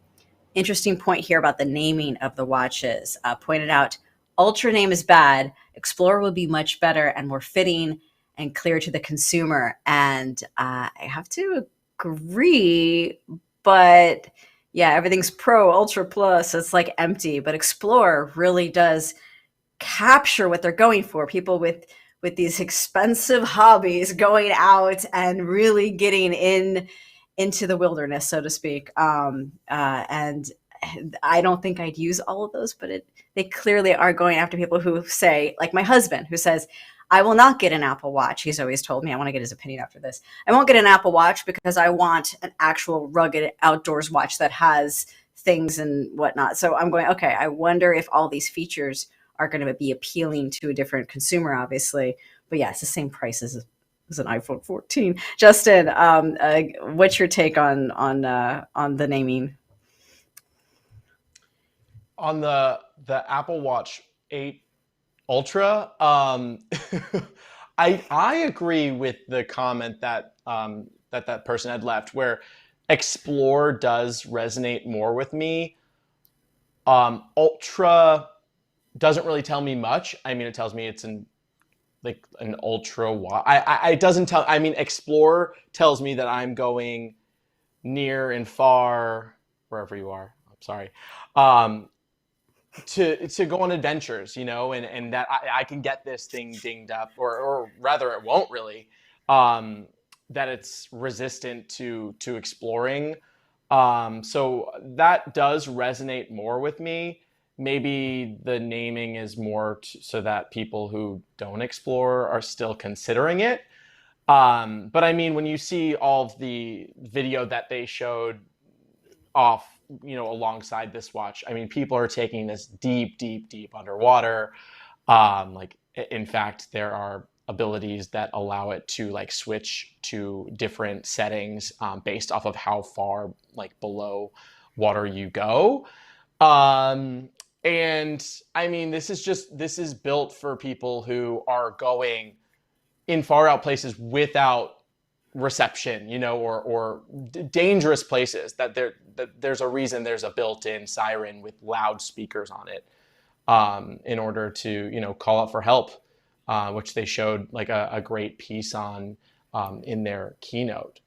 interesting point here about the naming of the watches. Pointed out, Ultra name is bad. Explorer will be much better and more fitting and clear to the consumer. And I have to agree, but yeah, everything's Pro, Ultra Plus. So it's like empty, but Explorer really does capture what they're going for. People with these expensive hobbies going out and really getting into the wilderness, so to speak. And I don't think I'd use all of those, but they clearly are going after people who say, like my husband, who says, I will not get an Apple Watch. He's always told me, I want to get his opinion after this. I won't get an Apple Watch because I want an actual rugged outdoors watch that has things and whatnot. So I'm going, okay, I wonder if all these features are going to be appealing to a different consumer, obviously. But yeah, it's the same price as an iPhone 14. Justin, what's your take on the naming? On the Apple Watch 8 Ultra, I agree with the comment that that person had left, where Explore does resonate more with me. Ultra doesn't really tell me much. I mean, it tells me it's an ultra watch. It doesn't tell. I mean, Explore tells me that I'm going near and far, wherever you are. I'm sorry. To go on adventures, and that I can get this thing dinged up, or rather, it won't really. it's resistant to exploring. So that does resonate more with me. Maybe the naming is more so that people who don't explore are still considering it. But I mean, when you see all of the video that they showed off, alongside this watch, I mean, people are taking this deep, deep, deep underwater. Like, in fact, there are abilities that allow it to like switch to different settings based off of how far like below water you go. And I mean, this is built for people who are going in far out places without reception, or dangerous places that there's a reason there's a built-in siren with loudspeakers on it, in order to, call out for help, which they showed like a great piece on, in their keynote.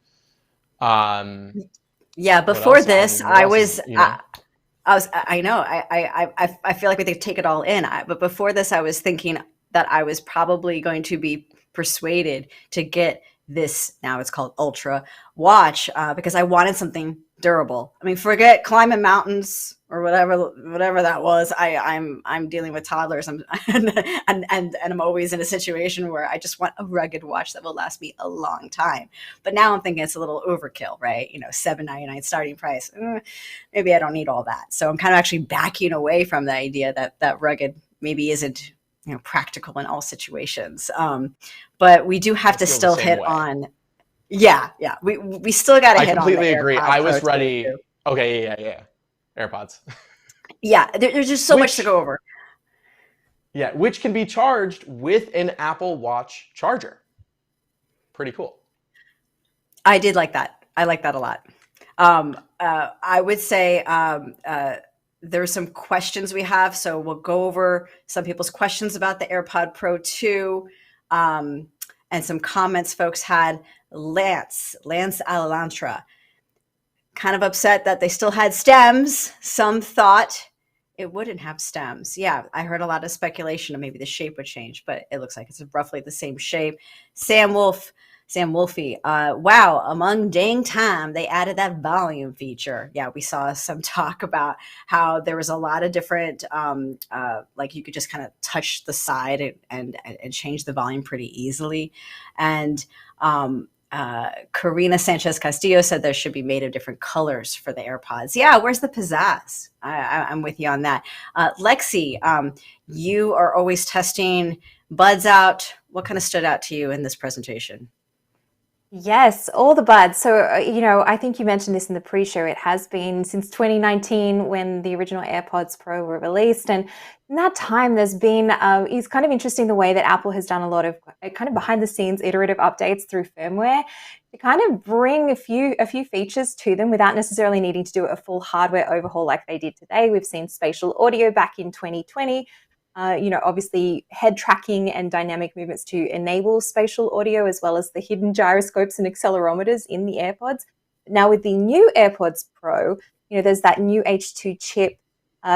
Yeah, before this, I was, I know, I feel like we take it all in. But before this, I was thinking that I was probably going to be persuaded to get this, now it's called Ultra watch, because I wanted something durable. I mean, forget climbing mountains or whatever that was. I'm dealing with toddlers, and I'm always in a situation where I just want a rugged watch that will last me a long time. But now I'm thinking it's a little overkill, right? $7.99 starting price. Maybe I don't need all that. So I'm kind of actually backing away from the idea that rugged maybe isn't practical in all situations. But we do have to still hit on. Yeah. We still got to hit on. I completely agree. I was ready. Okay. Yeah. AirPods. Yeah. There's just so much to go over. Yeah. Which can be charged with an Apple Watch charger. Pretty cool. I did like that. I like that a lot. I would say, there's some questions we have, so we'll go over some people's questions about the AirPod Pro 2, and some comments folks had. Lance Alalantra, kind of upset that they still had stems. Some thought it wouldn't have stems. Yeah, I heard a lot of speculation of maybe the shape would change, but it looks like it's roughly the same shape. Sam Wolfie, wow, among dang time, they added that volume feature. Yeah, we saw some talk about how there was a lot of different, like you could just kind of touch the side and change the volume pretty easily. And Karina Sanchez Castillo said there should be made of different colors for the AirPods. Yeah, where's the pizzazz? I'm with you on that. Lexi, you are always testing buds out. What kind of stood out to you in this presentation? Yes, all the buds. So, I think you mentioned this in the pre-show. It has been since 2019 when the original AirPods Pro were released. And in that time, there's been, it's kind of interesting the way that Apple has done a lot of kind of behind the scenes iterative updates through firmware to kind of bring a few features to them without necessarily needing to do a full hardware overhaul like they did today. We've seen spatial audio back in 2020. Obviously head tracking and dynamic movements to enable spatial audio, as well as the hidden gyroscopes and accelerometers in the AirPods. Now with the new AirPods Pro, there's that new H2 chip.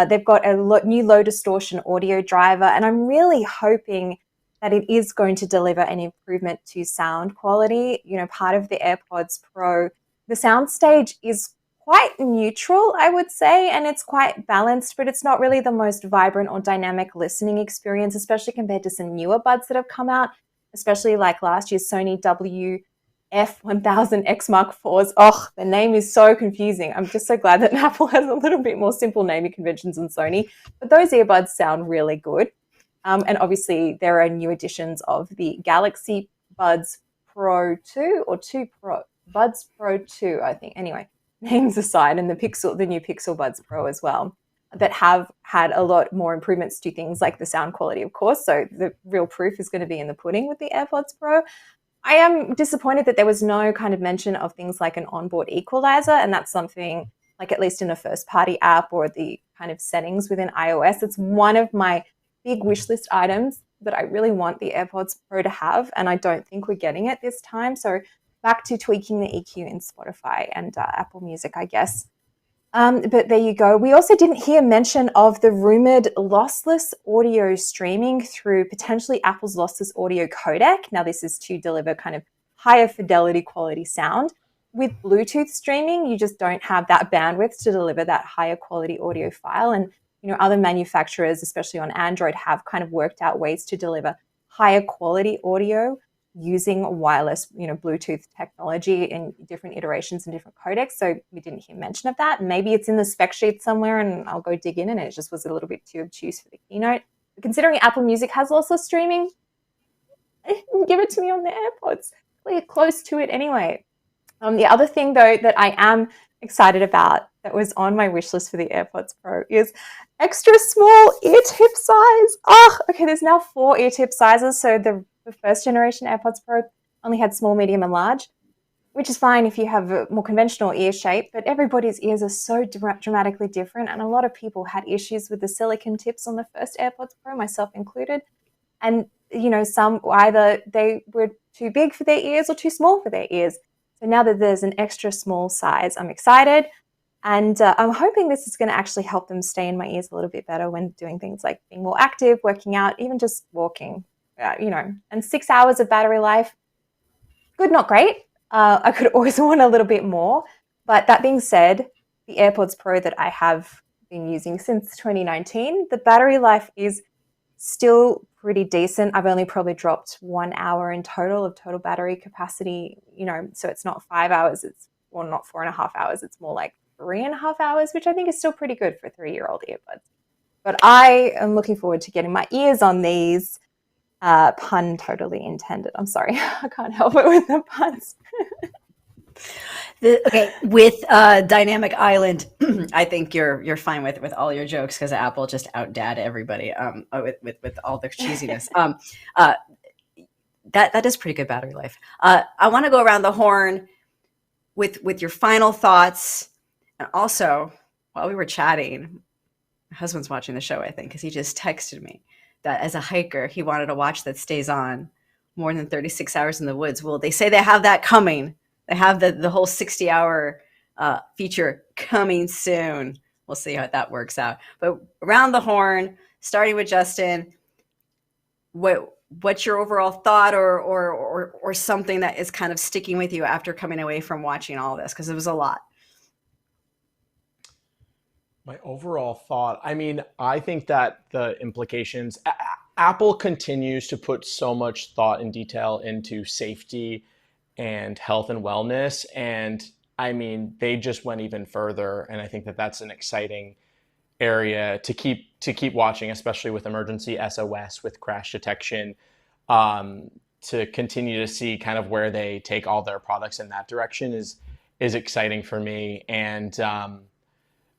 They've got a new low distortion audio driver, and I'm really hoping that it is going to deliver an improvement to sound quality. Part of the AirPods Pro, the soundstage is quite neutral, I would say, and it's quite balanced, but it's not really the most vibrant or dynamic listening experience, especially compared to some newer buds that have come out, especially like last year's Sony WF-1000X Mark IVs. Oh, the name is so confusing. I'm just so glad that Apple has a little bit more simple naming conventions than Sony, but those earbuds sound really good. And obviously there are new editions of the Galaxy Buds Pro 2 or 2 Pro, Buds Pro 2, I think. Anyway, names aside, and the new Pixel Buds Pro as well, that have had a lot more improvements to things like the sound quality, of course. So the real proof is going to be in the pudding with the AirPods Pro. I am disappointed that there was no kind of mention of things like an onboard equalizer, and that's something like, at least in a first-party app or the kind of settings within iOS, it's one of my big wish list items that I really want the AirPods Pro to have, and I don't think we're getting it this time. So back to tweaking the EQ in Spotify and Apple Music, I guess. But there you go. We also didn't hear mention of the rumored lossless audio streaming through potentially Apple's lossless audio codec. Now, this is to deliver kind of higher fidelity quality sound. With Bluetooth streaming, you just don't have that bandwidth to deliver that higher quality audio file. And, other manufacturers, especially on Android, have kind of worked out ways to deliver higher quality audio using wireless, Bluetooth technology in different iterations and different codecs. So we didn't hear mention of that. Maybe it's in the spec sheet somewhere and I'll go dig in, and it just was a little bit too obtuse for the keynote. But considering Apple Music has also streaming, give it to me on the AirPods. We're close to it anyway. The other thing, though, that I am excited about that was on my wish list for the AirPods Pro is extra small ear tip size. Okay, there's now 4 ear tip sizes. So the first generation AirPods Pro only had small, medium, and large, which is fine if you have a more conventional ear shape, but everybody's ears are so dramatically different, and a lot of people had issues with the silicone tips on the first AirPods Pro, myself included. And, some either they were too big for their ears or too small for their ears. So now that there's an extra small size, I'm excited. And I'm hoping this is going to actually help them stay in my ears a little bit better when doing things like being more active, working out, even just walking, and 6 hours of battery life. Good, not great. I could always want a little bit more. But that being said, the AirPods Pro that I have been using since 2019, the battery life is still pretty decent. I've only probably dropped 1 hour in total of total battery capacity, so it's not 5 hours, or not 4.5 hours. It's more like 3.5 hours, which I think is still pretty good for 3-year-old earbuds. But I am looking forward to getting my ears on these. Pun totally intended. I'm sorry. I can't help it with the puns. With Dynamic Island, I think you're fine with all your jokes because Apple just outdad everybody with all the cheesiness. That is pretty good battery life. I want to go around the horn with your final thoughts, and also while we were chatting, my husband's watching the show, I think, because he just texted me that as a hiker, he wanted a watch that stays on more than 36 hours in the woods. Well, they say they have that coming. They have the whole 60-hour feature coming soon. We'll see how that works out. But around the horn, starting with Justin, what's your overall thought or something that is kind of sticking with you after coming away from watching all this? Because it was a lot. My overall thought, I think that the implications, Apple continues to put so much thought and detail into safety and health and wellness. And they just went even further. And I think that that's an exciting area to keep watching, especially with emergency SOS, with crash detection, to continue to see kind of where they take all their products in that direction is exciting for me. And,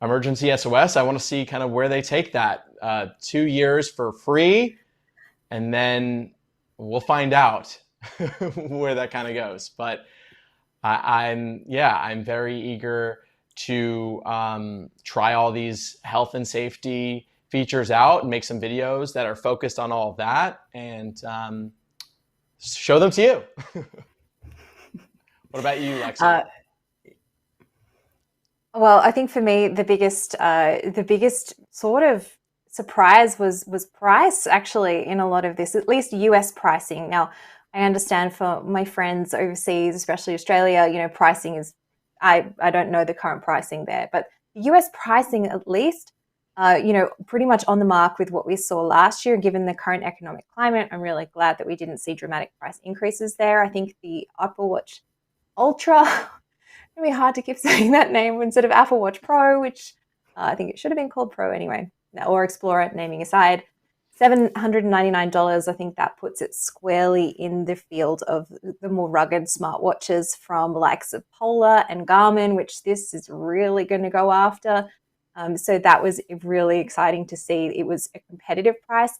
emergency SOS, I want to see kind of where they take that. 2 years for free, and then we'll find out where that kind of goes. But I'm very eager to try all these health and safety features out and make some videos that are focused on all of that and show them to you. What about you, Lexi? Well, I think for me, the biggest sort of surprise was price, actually, in a lot of this, at least US pricing. Now, I understand for my friends overseas, especially Australia, pricing is, I don't know the current pricing there, but US pricing at least, pretty much on the mark with what we saw last year. Given the current economic climate, I'm really glad that we didn't see dramatic price increases there. I think the Apple Watch Ultra, it'd be hard to keep saying that name instead of Apple Watch Pro, which I think it should have been called Pro anyway, or Explorer, naming aside. $799, I think that puts it squarely in the field of the more rugged smartwatches from the likes of Polar and Garmin, which this is really going to go after. So that was really exciting to see. It was a competitive price.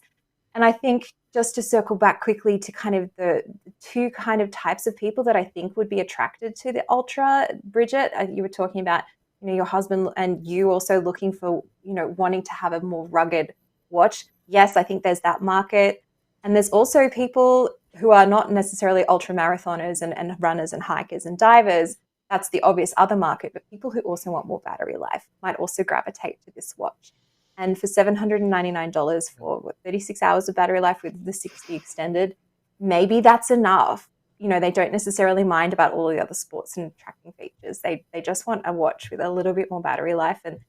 And I think just to circle back quickly to kind of the two kind of types of people that I think would be attracted to the Ultra, Bridget, you were talking about, your husband and you also looking for, wanting to have a more rugged watch. Yes, I think there's that market. And there's also people who are not necessarily ultra marathoners and runners and hikers and divers. That's the obvious other market. But people who also want more battery life might also gravitate to this watch. And for $799 for 36 hours of battery life with the 60 extended, maybe that's enough they don't necessarily mind about all the other sports and tracking features. They just want a watch with a little bit more battery life, and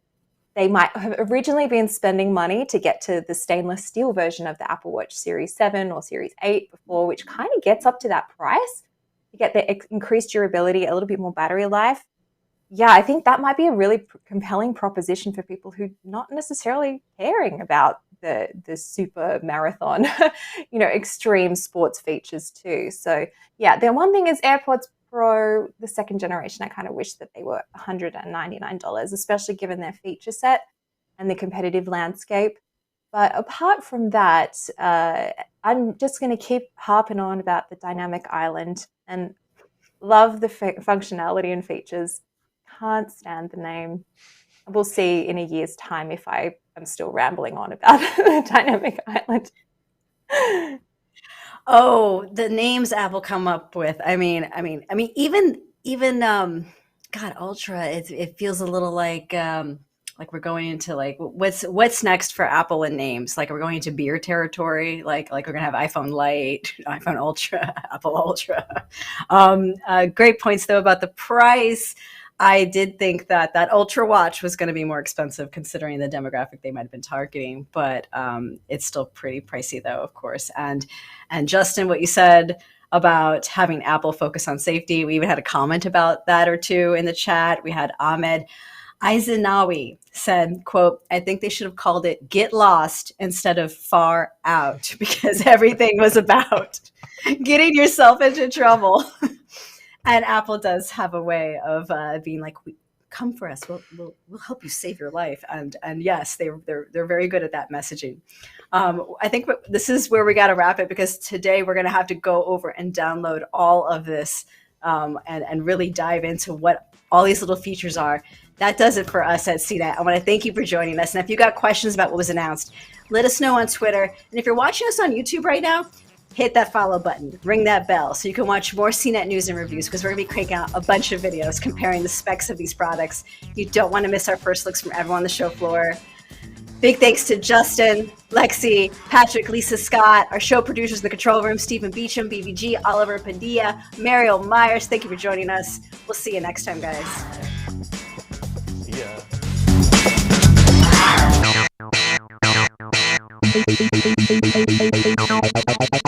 they might have originally been spending money to get to the stainless steel version of the Apple Watch Series 7 or Series 8 before, which kind of gets up to that price to get the increased durability, a little bit more battery life. Yeah, I think that might be a really compelling proposition for people who not necessarily caring about the super marathon, extreme sports features too. So yeah, the one thing is AirPods Pro, the second generation, I kind of wish that they were $199, especially given their feature set and the competitive landscape. But apart from that, I'm just going to keep harping on about the dynamic island and love the functionality and features. Can't stand the name. We'll see in a year's time if I am still rambling on about the dynamic island. Oh, the names Apple come up with. I mean, even God, Ultra. It feels a little like we're going into like what's next for Apple and names. Like we're going into beer territory. Like we're gonna have iPhone Lite, iPhone Ultra, Apple Ultra. Great points though about the price. I did think that Ultra watch was going to be more expensive considering the demographic they might have been targeting, but it's still pretty pricey though, of course. And Justin, what you said about having Apple focus on safety, we even had a comment about that or two in the chat. We had Ahmed Aizenawi said, quote, I think they should have called it Get Lost instead of Far Out because everything was about getting yourself into trouble. And Apple does have a way of being like, "Come for us. We'll help you save your life." And yes, they're very good at that messaging. I think this is where we got to wrap it because today we're going to have to go over and download all of this and really dive into what all these little features are. That does it for us at CNET. I want to thank you for joining us. And if you got questions about what was announced, let us know on Twitter. And if you're watching us on YouTube right now, hit that follow button, ring that bell so you can watch more CNET news and reviews because we're going to be cranking out a bunch of videos comparing the specs of these products. You don't want to miss our first looks from everyone on the show floor. Big thanks to Justin, Lexi, Patrick, Lisa Scott, our show producers in the control room, Stephen Beecham, BVG, Oliver Padilla, Mariel Myers. Thank you for joining us. We'll see you next time, guys. See ya.